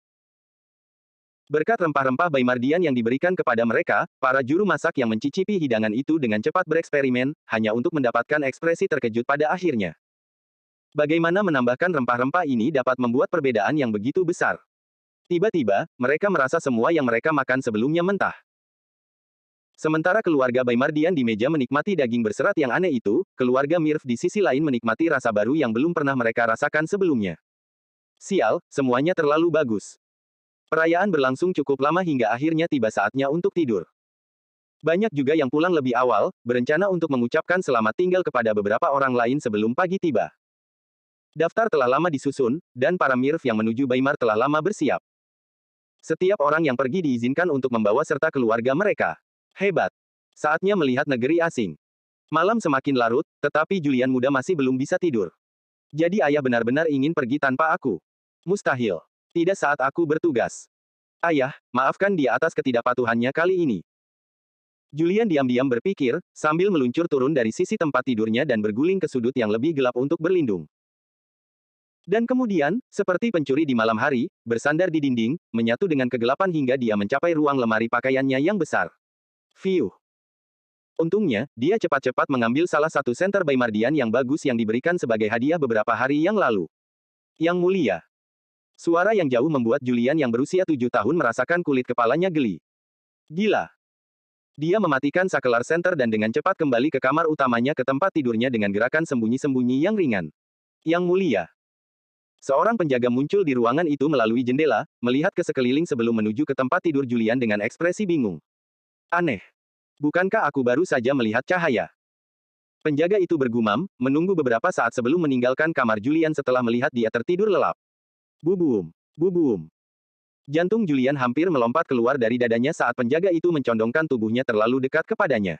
Berkat rempah-rempah Baymardian yang diberikan kepada mereka, para juru masak yang mencicipi hidangan itu dengan cepat bereksperimen, hanya untuk mendapatkan ekspresi terkejut pada akhirnya. Bagaimana menambahkan rempah-rempah ini dapat membuat perbedaan yang begitu besar? Tiba-tiba, mereka merasa semua yang mereka makan sebelumnya mentah. Sementara keluarga Baymardian di meja menikmati daging berserat yang aneh itu, keluarga Mirv di sisi lain menikmati rasa baru yang belum pernah mereka rasakan sebelumnya. Sial, semuanya terlalu bagus. Perayaan berlangsung cukup lama hingga akhirnya tiba saatnya untuk tidur. Banyak juga yang pulang lebih awal, berencana untuk mengucapkan selamat tinggal kepada beberapa orang lain sebelum pagi tiba. Daftar telah lama disusun, dan para Mirv yang menuju Baymar telah lama bersiap. Setiap orang yang pergi diizinkan untuk membawa serta keluarga mereka. Hebat. Saatnya melihat negeri asing. Malam semakin larut, tetapi Julian muda masih belum bisa tidur. Jadi ayah benar-benar ingin pergi tanpa aku. Mustahil. Tidak saat aku bertugas. Ayah, maafkan dia atas ketidakpatuhannya kali ini. Julian diam-diam berpikir, sambil meluncur turun dari sisi tempat tidurnya dan berguling ke sudut yang lebih gelap untuk berlindung. Dan kemudian, seperti pencuri di malam hari, bersandar di dinding, menyatu dengan kegelapan hingga dia mencapai ruang lemari pakaiannya yang besar. Fiuh. Untungnya, dia cepat-cepat mengambil salah satu senter Baymardian yang bagus yang diberikan sebagai hadiah beberapa hari yang lalu. Yang mulia. Suara yang jauh membuat Julian yang berusia 7 tahun merasakan kulit kepalanya geli. Gila. Dia mematikan sakelar senter dan dengan cepat kembali ke kamar utamanya ke tempat tidurnya dengan gerakan sembunyi-sembunyi yang ringan. Yang mulia. Seorang penjaga muncul di ruangan itu melalui jendela, melihat ke sekeliling sebelum menuju ke tempat tidur Julian dengan ekspresi bingung. Aneh. Bukankah aku baru saja melihat cahaya? Penjaga itu bergumam, menunggu beberapa saat sebelum meninggalkan kamar Julian setelah melihat dia tertidur lelap. Bubum. Bubum. Jantung Julian hampir melompat keluar dari dadanya saat penjaga itu mencondongkan tubuhnya terlalu dekat kepadanya.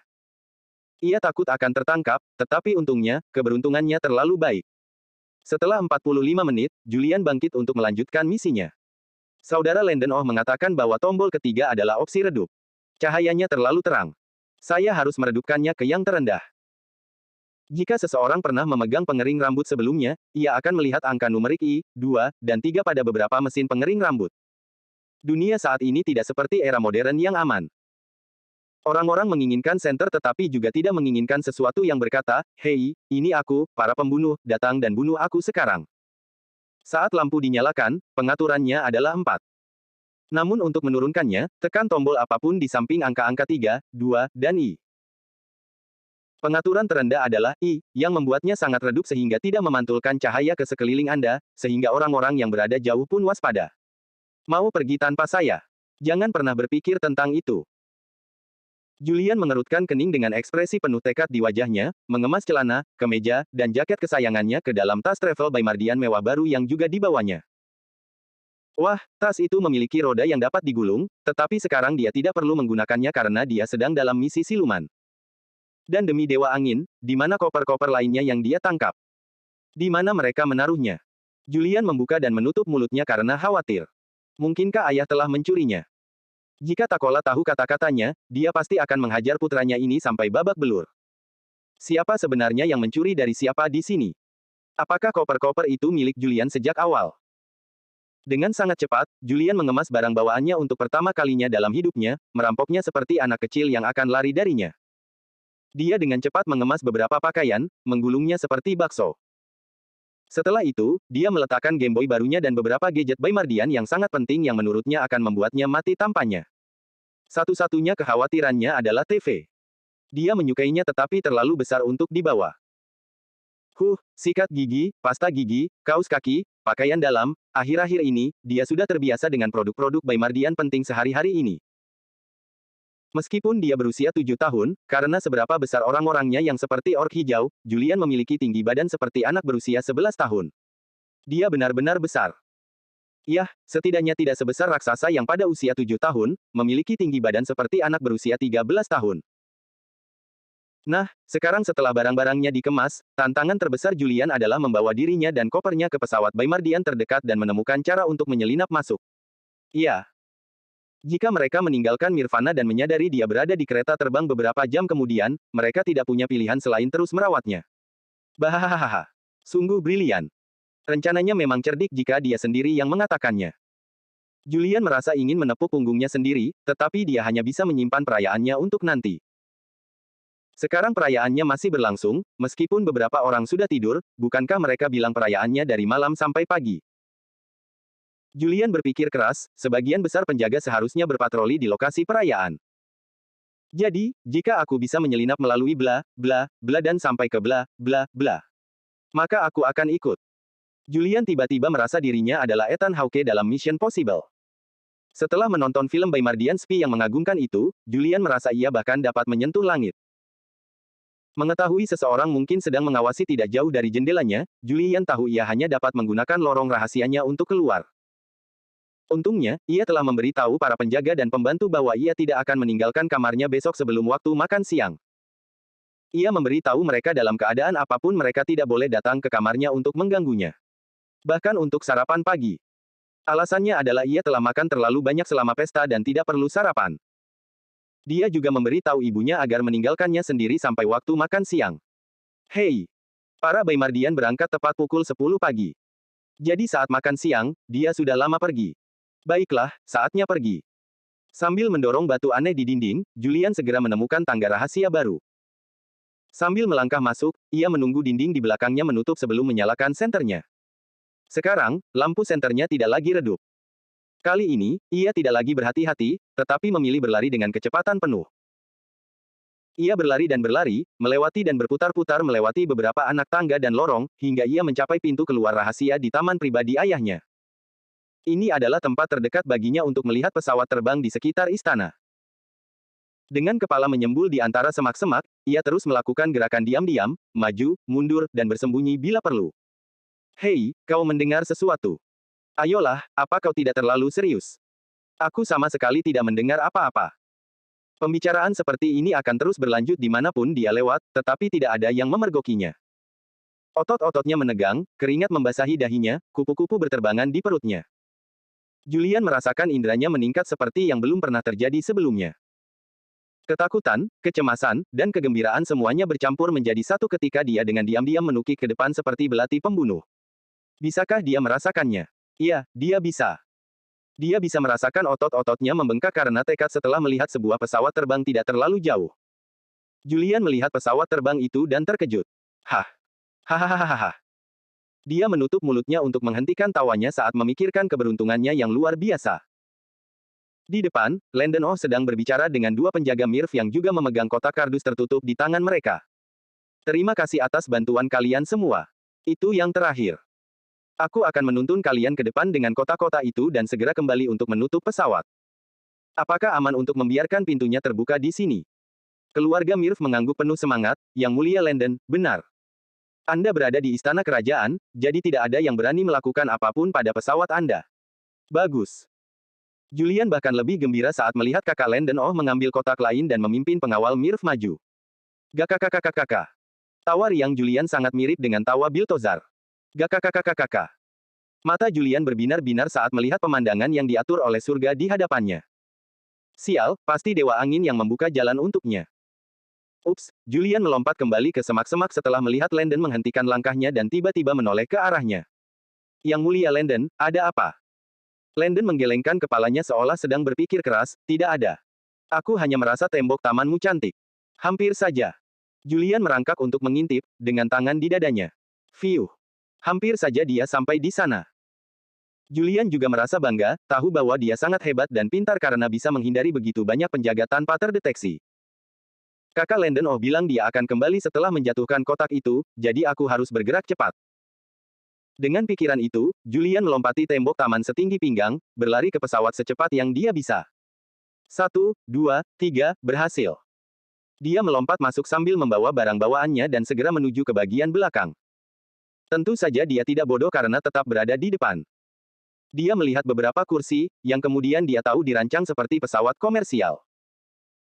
Ia takut akan tertangkap, tetapi untungnya, keberuntungannya terlalu baik. Setelah 45 menit, Julian bangkit untuk melanjutkan misinya. Saudara Landon Oh mengatakan bahwa tombol ketiga adalah opsi redup. Cahayanya terlalu terang. Saya harus meredupkannya ke yang terendah. Jika seseorang pernah memegang pengering rambut sebelumnya, ia akan melihat angka numerik I, 2, dan 3 pada beberapa mesin pengering rambut. Dunia saat ini tidak seperti era modern yang aman. Orang-orang menginginkan senter tetapi juga tidak menginginkan sesuatu yang berkata, "Hei, ini aku, para pembunuh, datang dan bunuh aku sekarang." Saat lampu dinyalakan, pengaturannya adalah 4. Namun untuk menurunkannya, tekan tombol apapun di samping angka-angka 3, 2, dan I. Pengaturan terendah adalah I, yang membuatnya sangat redup sehingga tidak memantulkan cahaya ke sekeliling Anda, sehingga orang-orang yang berada jauh pun waspada. Mau pergi tanpa saya? Jangan pernah berpikir tentang itu. Julian mengerutkan kening dengan ekspresi penuh tekad di wajahnya, mengemas celana, kemeja, dan jaket kesayangannya ke dalam tas travel by Mardian mewah baru yang juga dibawanya. Wah, tas itu memiliki roda yang dapat digulung, tetapi sekarang dia tidak perlu menggunakannya karena dia sedang dalam misi siluman. Dan demi Dewa Angin, di mana koper-koper lainnya yang dia tangkap? Di mana mereka menaruhnya? Julian membuka dan menutup mulutnya karena khawatir. Mungkinkah ayah telah mencurinya? Jika Takola tahu kata-katanya, dia pasti akan menghajar putranya ini sampai babak belur. Siapa sebenarnya yang mencuri dari siapa di sini? Apakah koper-koper itu milik Julian sejak awal? Dengan sangat cepat, Julian mengemas barang bawaannya untuk pertama kalinya dalam hidupnya, merampoknya seperti anak kecil yang akan lari darinya. Dia dengan cepat mengemas beberapa pakaian, menggulungnya seperti bakso. Setelah itu, dia meletakkan Game Boy barunya dan beberapa gadget by Mardian yang sangat penting yang menurutnya akan membuatnya mati tampaknya. Satu-satunya kekhawatirannya adalah TV. Dia menyukainya tetapi terlalu besar untuk dibawa. Sikat gigi, pasta gigi, kaos kaki, pakaian dalam, akhir-akhir ini, dia sudah terbiasa dengan produk-produk by Mardian penting sehari-hari ini. Meskipun dia berusia 7 tahun, karena seberapa besar orang-orangnya yang seperti orc hijau, Julian memiliki tinggi badan seperti anak berusia 11 tahun. Dia benar-benar besar. Yah, setidaknya tidak sebesar raksasa yang pada usia 7 tahun, memiliki tinggi badan seperti anak berusia 13 tahun. Nah, sekarang setelah barang-barangnya dikemas, tantangan terbesar Julian adalah membawa dirinya dan kopernya ke pesawat by Mardian terdekat dan menemukan cara untuk menyelinap masuk. Iya. Jika mereka meninggalkan Nirvana dan menyadari dia berada di kereta terbang beberapa jam kemudian, mereka tidak punya pilihan selain terus merawatnya. Bahahaha. Sungguh brilian. Rencananya memang cerdik jika dia sendiri yang mengatakannya. Julian merasa ingin menepuk punggungnya sendiri, tetapi dia hanya bisa menyimpan perayaannya untuk nanti. Sekarang perayaannya masih berlangsung, meskipun beberapa orang sudah tidur, bukankah mereka bilang perayaannya dari malam sampai pagi? Julian berpikir keras, sebagian besar penjaga seharusnya berpatroli di lokasi perayaan. Jadi, jika aku bisa menyelinap melalui bla, bla, bla dan sampai ke bla, bla, bla, maka aku akan ikut. Julian tiba-tiba merasa dirinya adalah Ethan Hawke dalam Mission Possible. Setelah menonton film by Mardian Spy yang mengagumkan itu, Julian merasa ia bahkan dapat menyentuh langit. Mengetahui seseorang mungkin sedang mengawasi tidak jauh dari jendelanya, Julian tahu ia hanya dapat menggunakan lorong rahasianya untuk keluar. Untungnya, ia telah memberitahu para penjaga dan pembantu bahwa ia tidak akan meninggalkan kamarnya besok sebelum waktu makan siang. Ia memberitahu mereka dalam keadaan apapun mereka tidak boleh datang ke kamarnya untuk mengganggunya. Bahkan untuk sarapan pagi. Alasannya adalah ia telah makan terlalu banyak selama pesta dan tidak perlu sarapan. Dia juga memberitahu ibunya agar meninggalkannya sendiri sampai waktu makan siang. Hei! Para by Mardian berangkat tepat pukul 10 pagi. Jadi saat makan siang, dia sudah lama pergi. Baiklah, saatnya pergi. Sambil mendorong batu aneh di dinding, Julian segera menemukan tangga rahasia baru. Sambil melangkah masuk, ia menunggu dinding di belakangnya menutup sebelum menyalakan senternya. Sekarang, lampu senternya tidak lagi redup. Kali ini, ia tidak lagi berhati-hati, tetapi memilih berlari dengan kecepatan penuh. Ia berlari dan berlari, melewati dan berputar-putar melewati beberapa anak tangga dan lorong, hingga ia mencapai pintu keluar rahasia di taman pribadi ayahnya. Ini adalah tempat terdekat baginya untuk melihat pesawat terbang di sekitar istana. Dengan kepala menyembul di antara semak-semak, ia terus melakukan gerakan diam-diam, maju, mundur, dan bersembunyi bila perlu. Hei, kau mendengar sesuatu? Ayolah, apa kau tidak terlalu serius? Aku sama sekali tidak mendengar apa-apa. Pembicaraan seperti ini akan terus berlanjut dimanapun dia lewat, tetapi tidak ada yang memergokinya. Otot-ototnya menegang, keringat membasahi dahinya, kupu-kupu berterbangan di perutnya. Julian merasakan indranya meningkat seperti yang belum pernah terjadi sebelumnya. Ketakutan, kecemasan, dan kegembiraan semuanya bercampur menjadi satu ketika dia dengan diam-diam menukik ke depan seperti belati pembunuh. Bisakah dia merasakannya? Iya, dia bisa. Dia bisa merasakan otot-ototnya membengkak karena tekad setelah melihat sebuah pesawat terbang tidak terlalu jauh. Julian melihat pesawat terbang itu dan terkejut. Hah. Hahaha. Dia menutup mulutnya untuk menghentikan tawanya saat memikirkan keberuntungannya yang luar biasa. Di depan, Landon Oh sedang berbicara dengan dua penjaga Mirv yang juga memegang kotak kardus tertutup di tangan mereka. Terima kasih atas bantuan kalian semua. Itu yang terakhir. Aku akan menuntun kalian ke depan dengan kotak-kotak itu dan segera kembali untuk menutup pesawat. Apakah aman untuk membiarkan pintunya terbuka di sini? Keluarga Mirv mengangguk penuh semangat, Yang Mulia Landon, benar. Anda berada di istana kerajaan, jadi tidak ada yang berani melakukan apapun pada pesawat Anda. Bagus. Julian bahkan lebih gembira saat melihat kakak Landon Oh mengambil kotak lain dan memimpin pengawal Mirv maju. Gakakakakakaka. Tawa riang Julian sangat mirip dengan tawa Biltozar. Gakakakakakaka. Mata Julian berbinar-binar saat melihat pemandangan yang diatur oleh surga di hadapannya. Sial, pasti Dewa Angin yang membuka jalan untuknya. Ups, Julian melompat kembali ke semak-semak setelah melihat Landon menghentikan langkahnya dan tiba-tiba menoleh ke arahnya. Yang Mulia Landon, ada apa? Landon menggelengkan kepalanya seolah sedang berpikir keras, tidak ada. Aku hanya merasa tembok tamanmu cantik. Hampir saja. Julian merangkak untuk mengintip, dengan tangan di dadanya. Fiuh. Hampir saja dia sampai di sana. Julian juga merasa bangga, tahu bahwa dia sangat hebat dan pintar karena bisa menghindari begitu banyak penjaga tanpa terdeteksi. Kakak Landon Oh bilang dia akan kembali setelah menjatuhkan kotak itu, jadi aku harus bergerak cepat. Dengan pikiran itu, Julian melompati tembok taman setinggi pinggang, berlari ke pesawat secepat yang dia bisa. 1, 2, 3, berhasil. Dia melompat masuk sambil membawa barang bawaannya dan segera menuju ke bagian belakang. Tentu saja dia tidak bodoh karena tetap berada di depan. Dia melihat beberapa kursi, yang kemudian dia tahu dirancang seperti pesawat komersial.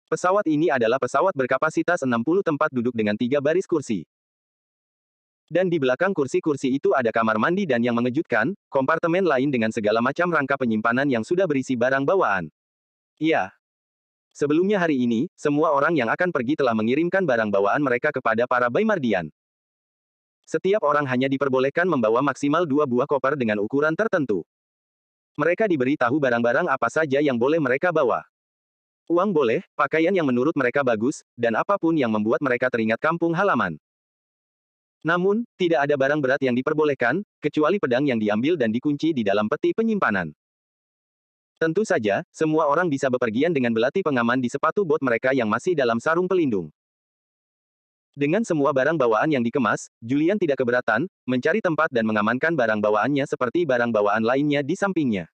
Pesawat ini adalah pesawat berkapasitas 60 tempat duduk dengan 3 baris kursi. Dan di belakang kursi-kursi itu ada kamar mandi dan yang mengejutkan, kompartemen lain dengan segala macam rangka penyimpanan yang sudah berisi barang bawaan. Iya. Sebelumnya hari ini, semua orang yang akan pergi telah mengirimkan barang bawaan mereka kepada para Baymardian. Setiap orang hanya diperbolehkan membawa maksimal 2 buah koper dengan ukuran tertentu. Mereka diberi tahu barang-barang apa saja yang boleh mereka bawa. Uang boleh, pakaian yang menurut mereka bagus, dan apapun yang membuat mereka teringat kampung halaman. Namun, tidak ada barang berat yang diperbolehkan, kecuali pedang yang diambil dan dikunci di dalam peti penyimpanan. Tentu saja, semua orang bisa bepergian dengan belati pengaman di sepatu bot mereka yang masih dalam sarung pelindung. Dengan semua barang bawaan yang dikemas, Julian tidak keberatan, mencari tempat dan mengamankan barang bawaannya seperti barang bawaan lainnya di sampingnya.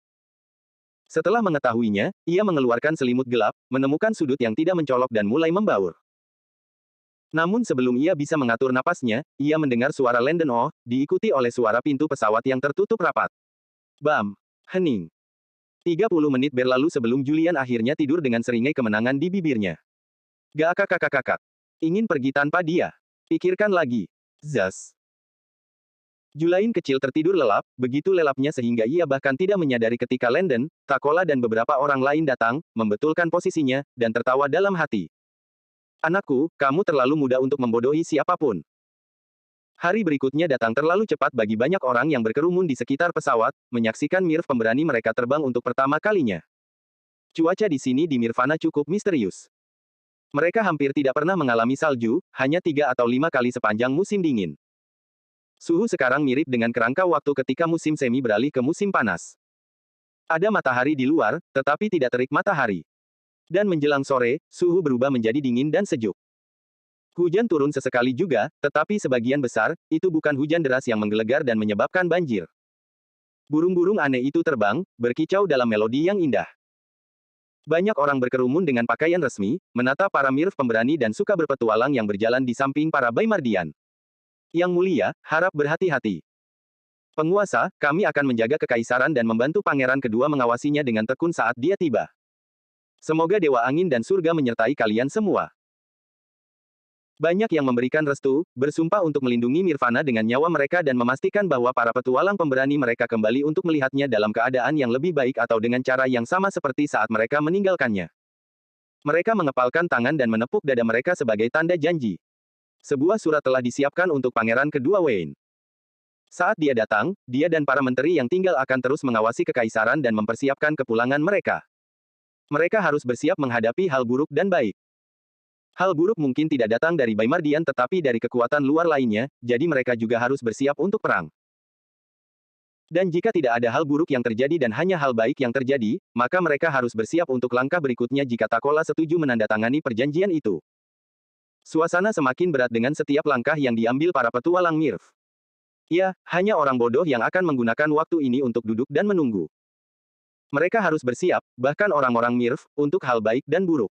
Setelah mengetahuinya, ia mengeluarkan selimut gelap, menemukan sudut yang tidak mencolok dan mulai membaur. Namun sebelum ia bisa mengatur napasnya, ia mendengar suara Landon Oh, diikuti oleh suara pintu pesawat yang tertutup rapat. Bam! Hening. 30 menit berlalu sebelum Julian akhirnya tidur dengan seringai kemenangan di bibirnya. Gak. Ingin pergi tanpa dia. Pikirkan lagi. Zas. Julain kecil tertidur lelap, begitu lelapnya sehingga ia bahkan tidak menyadari ketika Landon, Takola dan beberapa orang lain datang, membetulkan posisinya, dan tertawa dalam hati. Anakku, kamu terlalu muda untuk membodohi siapapun. Hari berikutnya datang terlalu cepat bagi banyak orang yang berkerumun di sekitar pesawat, menyaksikan Mirv pemberani mereka terbang untuk pertama kalinya. Cuaca di sini di Mirvana cukup misterius. Mereka hampir tidak pernah mengalami salju, hanya 3 atau 5 kali sepanjang musim dingin. Suhu sekarang mirip dengan kerangka waktu ketika musim semi beralih ke musim panas. Ada matahari di luar, tetapi tidak terik matahari. Dan menjelang sore, suhu berubah menjadi dingin dan sejuk. Hujan turun sesekali juga, tetapi sebagian besar, itu bukan hujan deras yang menggelegar dan menyebabkan banjir. Burung-burung aneh itu terbang, berkicau dalam melodi yang indah. Banyak orang berkerumun dengan pakaian resmi, menatap para Mirv pemberani dan suka berpetualang yang berjalan di samping para Baymardian. Yang Mulia, harap berhati-hati. Penguasa, kami akan menjaga kekaisaran dan membantu pangeran kedua mengawasinya dengan tekun saat dia tiba. Semoga Dewa Angin dan Surga menyertai kalian semua. Banyak yang memberikan restu, bersumpah untuk melindungi Mirvana dengan nyawa mereka dan memastikan bahwa para petualang pemberani mereka kembali untuk melihatnya dalam keadaan yang lebih baik atau dengan cara yang sama seperti saat mereka meninggalkannya. Mereka mengepalkan tangan dan menepuk dada mereka sebagai tanda janji. Sebuah surat telah disiapkan untuk pangeran kedua Wayne. Saat dia datang, dia dan para menteri yang tinggal akan terus mengawasi kekaisaran dan mempersiapkan kepulangan mereka. Mereka harus bersiap menghadapi hal buruk dan baik. Hal buruk mungkin tidak datang dari Baimardian tetapi dari kekuatan luar lainnya, jadi mereka juga harus bersiap untuk perang. Dan jika tidak ada hal buruk yang terjadi dan hanya hal baik yang terjadi, maka mereka harus bersiap untuk langkah berikutnya jika Takola setuju menandatangani perjanjian itu. Suasana semakin berat dengan setiap langkah yang diambil para petualang Mirv. Ya, hanya orang bodoh yang akan menggunakan waktu ini untuk duduk dan menunggu. Mereka harus bersiap, bahkan orang-orang Mirv, untuk hal baik dan buruk.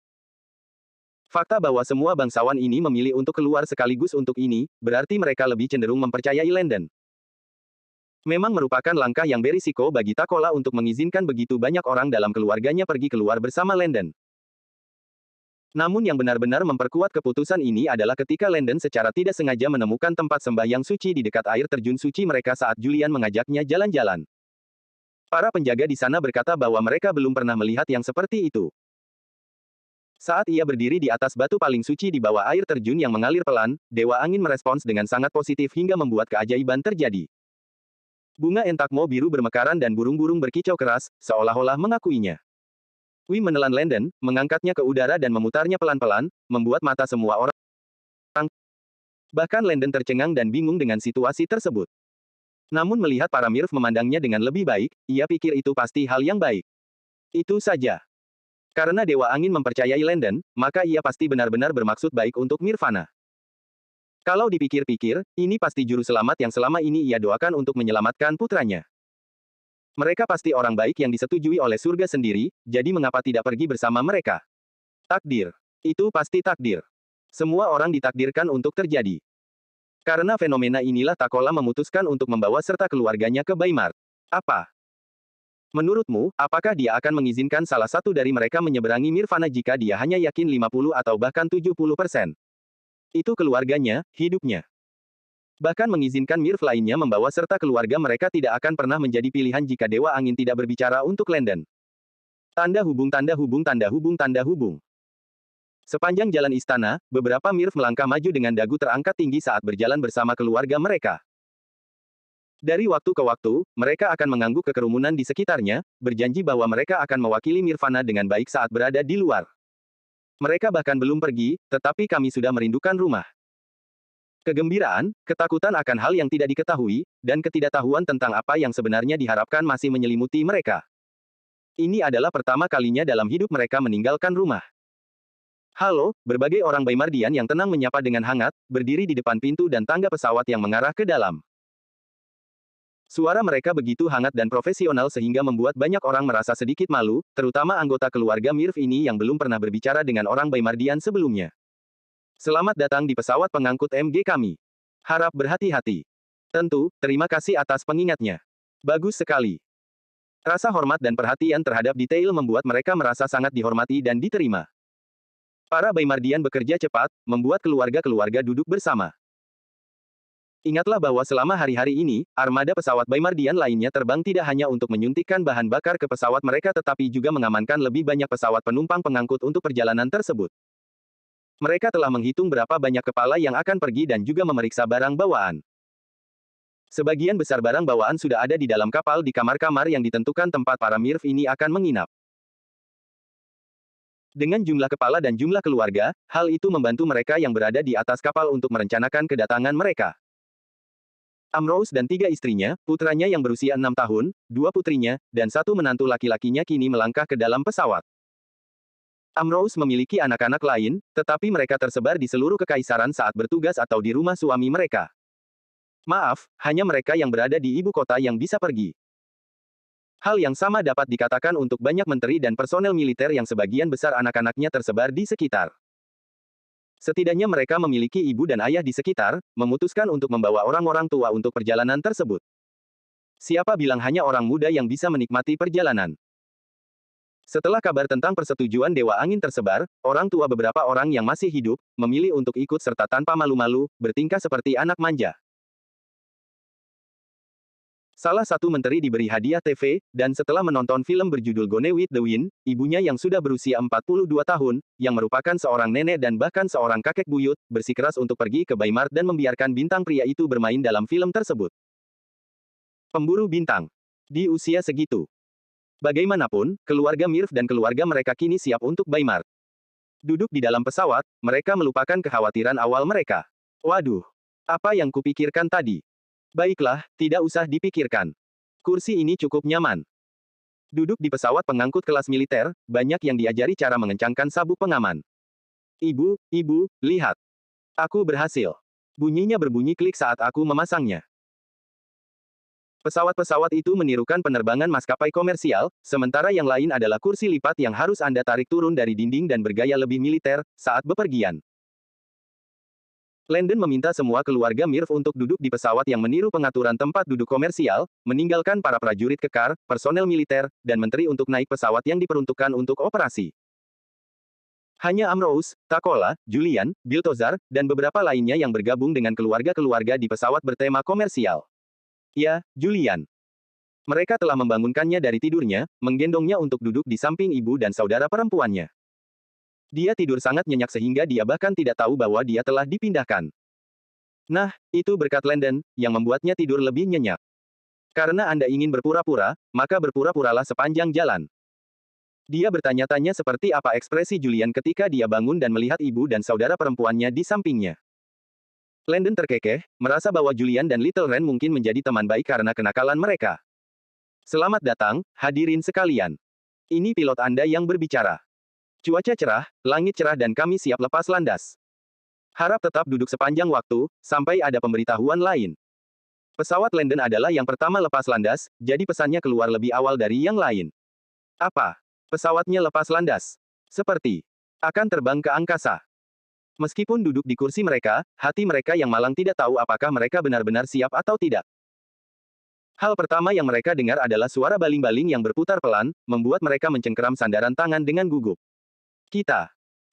Fakta bahwa semua bangsawan ini memilih untuk keluar sekaligus untuk ini, berarti mereka lebih cenderung mempercayai Landen. Memang merupakan langkah yang berisiko bagi Takola untuk mengizinkan begitu banyak orang dalam keluarganya pergi keluar bersama Landen. Namun yang benar-benar memperkuat keputusan ini adalah ketika Landen secara tidak sengaja menemukan tempat sembahyang suci di dekat air terjun suci mereka saat Julian mengajaknya jalan-jalan. Para penjaga di sana berkata bahwa mereka belum pernah melihat yang seperti itu. Saat ia berdiri di atas batu paling suci di bawah air terjun yang mengalir pelan, Dewa Angin merespons dengan sangat positif hingga membuat keajaiban terjadi. Bunga entakmo biru bermekaran dan burung-burung berkicau keras, seolah-olah mengakuinya. Wi menelan Landen, mengangkatnya ke udara dan memutarnya pelan-pelan, membuat mata semua orang. Bahkan Landen tercengang dan bingung dengan situasi tersebut. Namun melihat para Mirv memandangnya dengan lebih baik, ia pikir itu pasti hal yang baik. Itu saja. Karena Dewa Angin mempercayai Landen, maka ia pasti benar-benar bermaksud baik untuk Mirvana. Kalau dipikir-pikir, ini pasti juru selamat yang selama ini ia doakan untuk menyelamatkan putranya. Mereka pasti orang baik yang disetujui oleh surga sendiri, jadi mengapa tidak pergi bersama mereka? Takdir. Itu pasti takdir. Semua orang ditakdirkan untuk terjadi. Karena fenomena inilah Takola memutuskan untuk membawa serta keluarganya ke Baimar. Apa? Menurutmu, apakah dia akan mengizinkan salah satu dari mereka menyeberangi Mirvana jika dia hanya yakin 50 atau bahkan 70%? Itu keluarganya, hidupnya. Bahkan mengizinkan Mirv lainnya membawa serta keluarga mereka tidak akan pernah menjadi pilihan jika Dewa Angin tidak berbicara untuk Landen. Tanda hubung tanda hubung tanda hubung tanda hubung. Sepanjang jalan istana, beberapa Mirv melangkah maju dengan dagu terangkat tinggi saat berjalan bersama keluarga mereka. Dari waktu ke waktu, mereka akan mengangguk ke kerumunan di sekitarnya, berjanji bahwa mereka akan mewakili Mirvana dengan baik saat berada di luar. Mereka bahkan belum pergi, tetapi kami sudah merindukan rumah. Kegembiraan, ketakutan akan hal yang tidak diketahui, dan ketidaktahuan tentang apa yang sebenarnya diharapkan masih menyelimuti mereka. Ini adalah pertama kalinya dalam hidup mereka meninggalkan rumah. Halo, berbagai orang Baimardian yang tenang menyapa dengan hangat, berdiri di depan pintu dan tangga pesawat yang mengarah ke dalam. Suara mereka begitu hangat dan profesional sehingga membuat banyak orang merasa sedikit malu, terutama anggota keluarga Mirv ini yang belum pernah berbicara dengan orang Baimardian sebelumnya. Selamat datang di pesawat pengangkut MG kami. Harap berhati-hati. Tentu, terima kasih atas pengingatnya. Bagus sekali. Rasa hormat dan perhatian terhadap detail membuat mereka merasa sangat dihormati dan diterima. Para Baimardian bekerja cepat, membuat keluarga-keluarga duduk bersama. Ingatlah bahwa selama hari-hari ini, armada pesawat Baimardian lainnya terbang tidak hanya untuk menyuntikkan bahan bakar ke pesawat mereka tetapi juga mengamankan lebih banyak pesawat penumpang pengangkut untuk perjalanan tersebut. Mereka telah menghitung berapa banyak kepala yang akan pergi dan juga memeriksa barang bawaan. Sebagian besar barang bawaan sudah ada di dalam kapal di kamar-kamar yang ditentukan tempat para Mirv ini akan menginap. Dengan jumlah kepala dan jumlah keluarga, hal itu membantu mereka yang berada di atas kapal untuk merencanakan kedatangan mereka. Amrose dan 3 istrinya, putranya yang berusia 6 tahun, 2 putrinya, dan 1 menantu laki-lakinya kini melangkah ke dalam pesawat. Amrose memiliki anak-anak lain, tetapi mereka tersebar di seluruh kekaisaran saat bertugas atau di rumah suami mereka. Maaf, hanya mereka yang berada di ibu kota yang bisa pergi. Hal yang sama dapat dikatakan untuk banyak menteri dan personel militer yang sebagian besar anak-anaknya tersebar di sekitar. Setidaknya mereka memiliki ibu dan ayah di sekitar, memutuskan untuk membawa orang-orang tua untuk perjalanan tersebut. Siapa bilang hanya orang muda yang bisa menikmati perjalanan? Setelah kabar tentang persetujuan Dewa Angin tersebar, orang tua beberapa orang yang masih hidup, memilih untuk ikut serta tanpa malu-malu, bertingkah seperti anak manja. Salah satu menteri diberi hadiah TV, dan setelah menonton film berjudul Gone with the Wind, ibunya yang sudah berusia 42 tahun, yang merupakan seorang nenek dan bahkan seorang kakek buyut, bersikeras untuk pergi ke Baymart dan membiarkan bintang pria itu bermain dalam film tersebut. Pemburu bintang. Di usia segitu. Bagaimanapun, keluarga Mirv dan keluarga mereka kini siap untuk Baymart. Duduk di dalam pesawat, mereka melupakan kekhawatiran awal mereka. Waduh, apa yang kupikirkan tadi? Baiklah, tidak usah dipikirkan. Kursi ini cukup nyaman. Duduk di pesawat pengangkut kelas militer, banyak yang diajari cara mengencangkan sabuk pengaman. Ibu, lihat. Aku berhasil. Bunyinya berbunyi klik saat aku memasangnya. Pesawat-pesawat itu menirukan penerbangan maskapai komersial, sementara yang lain adalah kursi lipat yang harus Anda tarik turun dari dinding dan bergaya lebih militer saat bepergian. Landon meminta semua keluarga Mirv untuk duduk di pesawat yang meniru pengaturan tempat duduk komersial, meninggalkan para prajurit kekar, personel militer, dan menteri untuk naik pesawat yang diperuntukkan untuk operasi. Hanya Amrose, Takola, Julian, Biltozar, dan beberapa lainnya yang bergabung dengan keluarga-keluarga di pesawat bertema komersial. Ya, Julian. Mereka telah membangunkannya dari tidurnya, menggendongnya untuk duduk di samping ibu dan saudara perempuannya. Dia tidur sangat nyenyak sehingga dia bahkan tidak tahu bahwa dia telah dipindahkan. Nah, itu berkat Landon, yang membuatnya tidur lebih nyenyak. Karena Anda ingin berpura-pura, maka berpura-puralah sepanjang jalan. Dia bertanya-tanya seperti apa ekspresi Julian ketika dia bangun dan melihat ibu dan saudara perempuannya di sampingnya. Landon terkekeh, merasa bahwa Julian dan Little Ren mungkin menjadi teman baik karena kenakalan mereka. Selamat datang, hadirin sekalian. Ini pilot Anda yang berbicara. Cuaca cerah, langit cerah dan kami siap lepas landas. Harap tetap duduk sepanjang waktu, sampai ada pemberitahuan lain. Pesawat Landon adalah yang pertama lepas landas, jadi pesannya keluar lebih awal dari yang lain. Apa? Pesawatnya lepas landas. Seperti akan terbang ke angkasa. Meskipun duduk di kursi mereka, hati mereka yang malang tidak tahu apakah mereka benar-benar siap atau tidak. Hal pertama yang mereka dengar adalah suara baling-baling yang berputar pelan, membuat mereka mencengkeram sandaran tangan dengan gugup.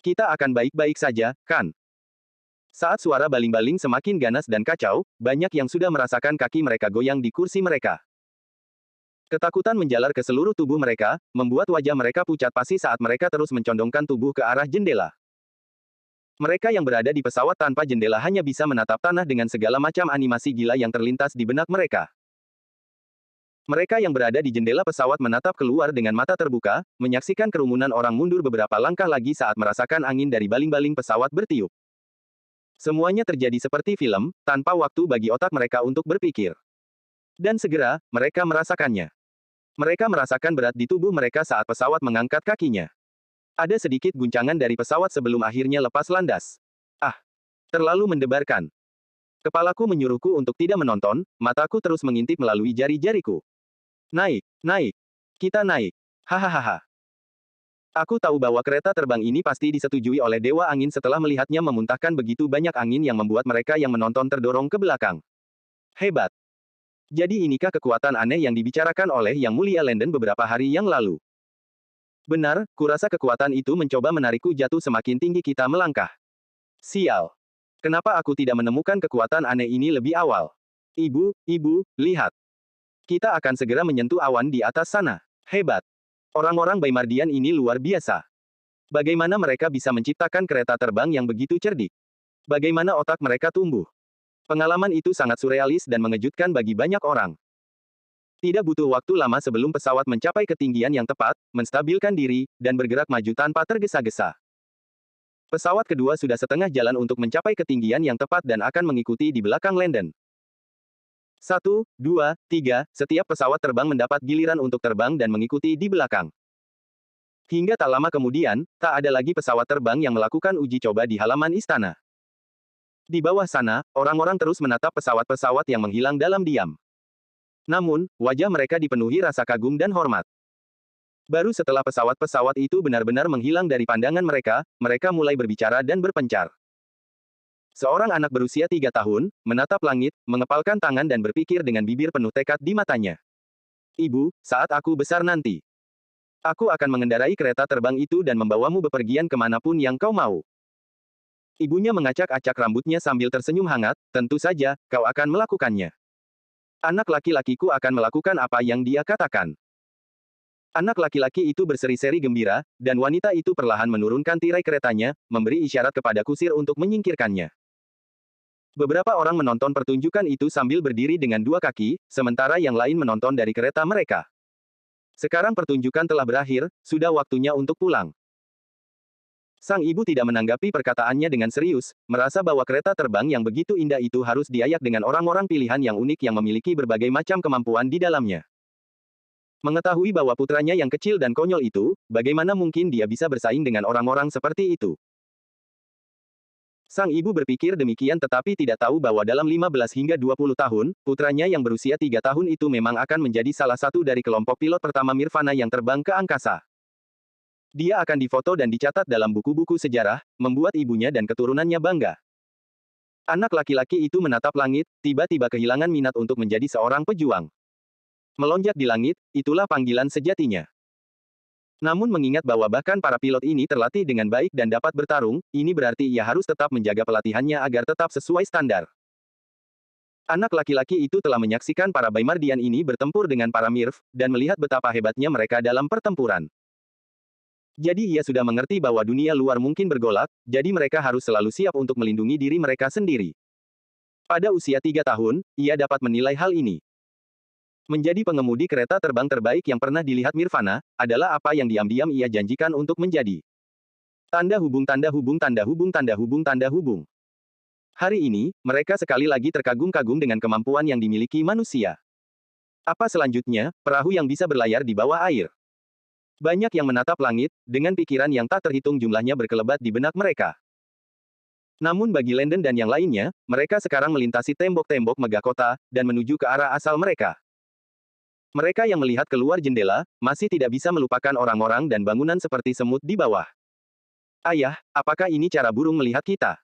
Kita akan baik-baik saja, kan? Saat suara baling-baling semakin ganas dan kacau, banyak yang sudah merasakan kaki mereka goyang di kursi mereka. Ketakutan menjalar ke seluruh tubuh mereka, membuat wajah mereka pucat pasi saat mereka terus mencondongkan tubuh ke arah jendela. Mereka yang berada di pesawat tanpa jendela hanya bisa menatap tanah dengan segala macam animasi gila yang terlintas di benak mereka. Mereka yang berada di jendela pesawat menatap keluar dengan mata terbuka, menyaksikan kerumunan orang mundur beberapa langkah lagi saat merasakan angin dari baling-baling pesawat bertiup. Semuanya terjadi seperti film, tanpa waktu bagi otak mereka untuk berpikir. Dan segera, mereka merasakannya. Mereka merasakan berat di tubuh mereka saat pesawat mengangkat kakinya. Ada sedikit guncangan dari pesawat sebelum akhirnya lepas landas. Ah! Terlalu mendebarkan. Kepalaku menyuruhku untuk tidak menonton, mataku terus mengintip melalui jari-jariku. Naik. Kita naik. Hahaha. Aku tahu bahwa kereta terbang ini pasti disetujui oleh Dewa Angin setelah melihatnya memuntahkan begitu banyak angin yang membuat mereka yang menonton terdorong ke belakang. Hebat. Jadi inikah kekuatan aneh yang dibicarakan oleh Yang Mulia Landon beberapa hari yang lalu? Benar, kurasa kekuatan itu mencoba menarikku jatuh semakin tinggi kita melangkah. Sial. Kenapa aku tidak menemukan kekuatan aneh ini lebih awal? Ibu, lihat. Kita akan segera menyentuh awan di atas sana. Hebat. Orang-orang Baymardian ini luar biasa. Bagaimana mereka bisa menciptakan kereta terbang yang begitu cerdik? Bagaimana otak mereka tumbuh? Pengalaman itu sangat surrealis dan mengejutkan bagi banyak orang. Tidak butuh waktu lama sebelum pesawat mencapai ketinggian yang tepat, menstabilkan diri, dan bergerak maju tanpa tergesa-gesa. Pesawat kedua sudah setengah jalan untuk mencapai ketinggian yang tepat dan akan mengikuti di belakang Landon. 1, 2, 3, setiap pesawat terbang mendapat giliran untuk terbang dan mengikuti di belakang. Hingga tak lama kemudian, tak ada lagi pesawat terbang yang melakukan uji coba di halaman istana. Di bawah sana, orang-orang terus menatap pesawat-pesawat yang menghilang dalam diam. Namun, wajah mereka dipenuhi rasa kagum dan hormat. Baru setelah pesawat-pesawat itu benar-benar menghilang dari pandangan mereka, mereka mulai berbicara dan berpencar. Seorang anak berusia 3 tahun, menatap langit, mengepalkan tangan dan berpikir dengan bibir penuh tekad di matanya. Ibu, saat aku besar nanti, aku akan mengendarai kereta terbang itu dan membawamu bepergian kemanapun yang kau mau. Ibunya mengacak-acak rambutnya sambil tersenyum hangat, tentu saja, kau akan melakukannya. Anak laki-lakiku akan melakukan apa yang dia katakan. Anak laki-laki itu berseri-seri gembira, dan wanita itu perlahan menurunkan tirai keretanya, memberi isyarat kepada kusir untuk menyingkirkannya. Beberapa orang menonton pertunjukan itu sambil berdiri dengan dua kaki, sementara yang lain menonton dari kereta mereka. Sekarang pertunjukan telah berakhir, sudah waktunya untuk pulang. Sang ibu tidak menanggapi perkataannya dengan serius, merasa bahwa kereta terbang yang begitu indah itu harus diayak dengan orang-orang pilihan yang unik yang memiliki berbagai macam kemampuan di dalamnya. Mengetahui bahwa putranya yang kecil dan konyol itu, bagaimana mungkin dia bisa bersaing dengan orang-orang seperti itu? Sang ibu berpikir demikian tetapi tidak tahu bahwa dalam 15 hingga 20 tahun, putranya yang berusia 3 tahun itu memang akan menjadi salah satu dari kelompok pilot pertama Nirvana yang terbang ke angkasa. Dia akan difoto dan dicatat dalam buku-buku sejarah, membuat ibunya dan keturunannya bangga. Anak laki-laki itu menatap langit, tiba-tiba kehilangan minat untuk menjadi seorang pejuang. Melonjak di langit, itulah panggilan sejatinya. Namun mengingat bahwa bahkan para pilot ini terlatih dengan baik dan dapat bertarung, ini berarti ia harus tetap menjaga pelatihannya agar tetap sesuai standar. Anak laki-laki itu telah menyaksikan para Baimardian ini bertempur dengan para Mirv, dan melihat betapa hebatnya mereka dalam pertempuran. Jadi ia sudah mengerti bahwa dunia luar mungkin bergolak, jadi mereka harus selalu siap untuk melindungi diri mereka sendiri. Pada usia 3 tahun, ia dapat menilai hal ini. Menjadi pengemudi kereta terbang terbaik yang pernah dilihat Nirvana, adalah apa yang diam-diam ia janjikan untuk menjadi. Tanda hubung tanda hubung tanda hubung tanda hubung tanda hubung. Hari ini, mereka sekali lagi terkagum-kagum dengan kemampuan yang dimiliki manusia. Apa selanjutnya, perahu yang bisa berlayar di bawah air. Banyak yang menatap langit, dengan pikiran yang tak terhitung jumlahnya berkelebat di benak mereka. Namun bagi Landon dan yang lainnya, mereka sekarang melintasi tembok-tembok megah kota, dan menuju ke arah asal mereka. Mereka yang melihat keluar jendela, masih tidak bisa melupakan orang-orang dan bangunan seperti semut di bawah. Ayah, apakah ini cara burung melihat kita?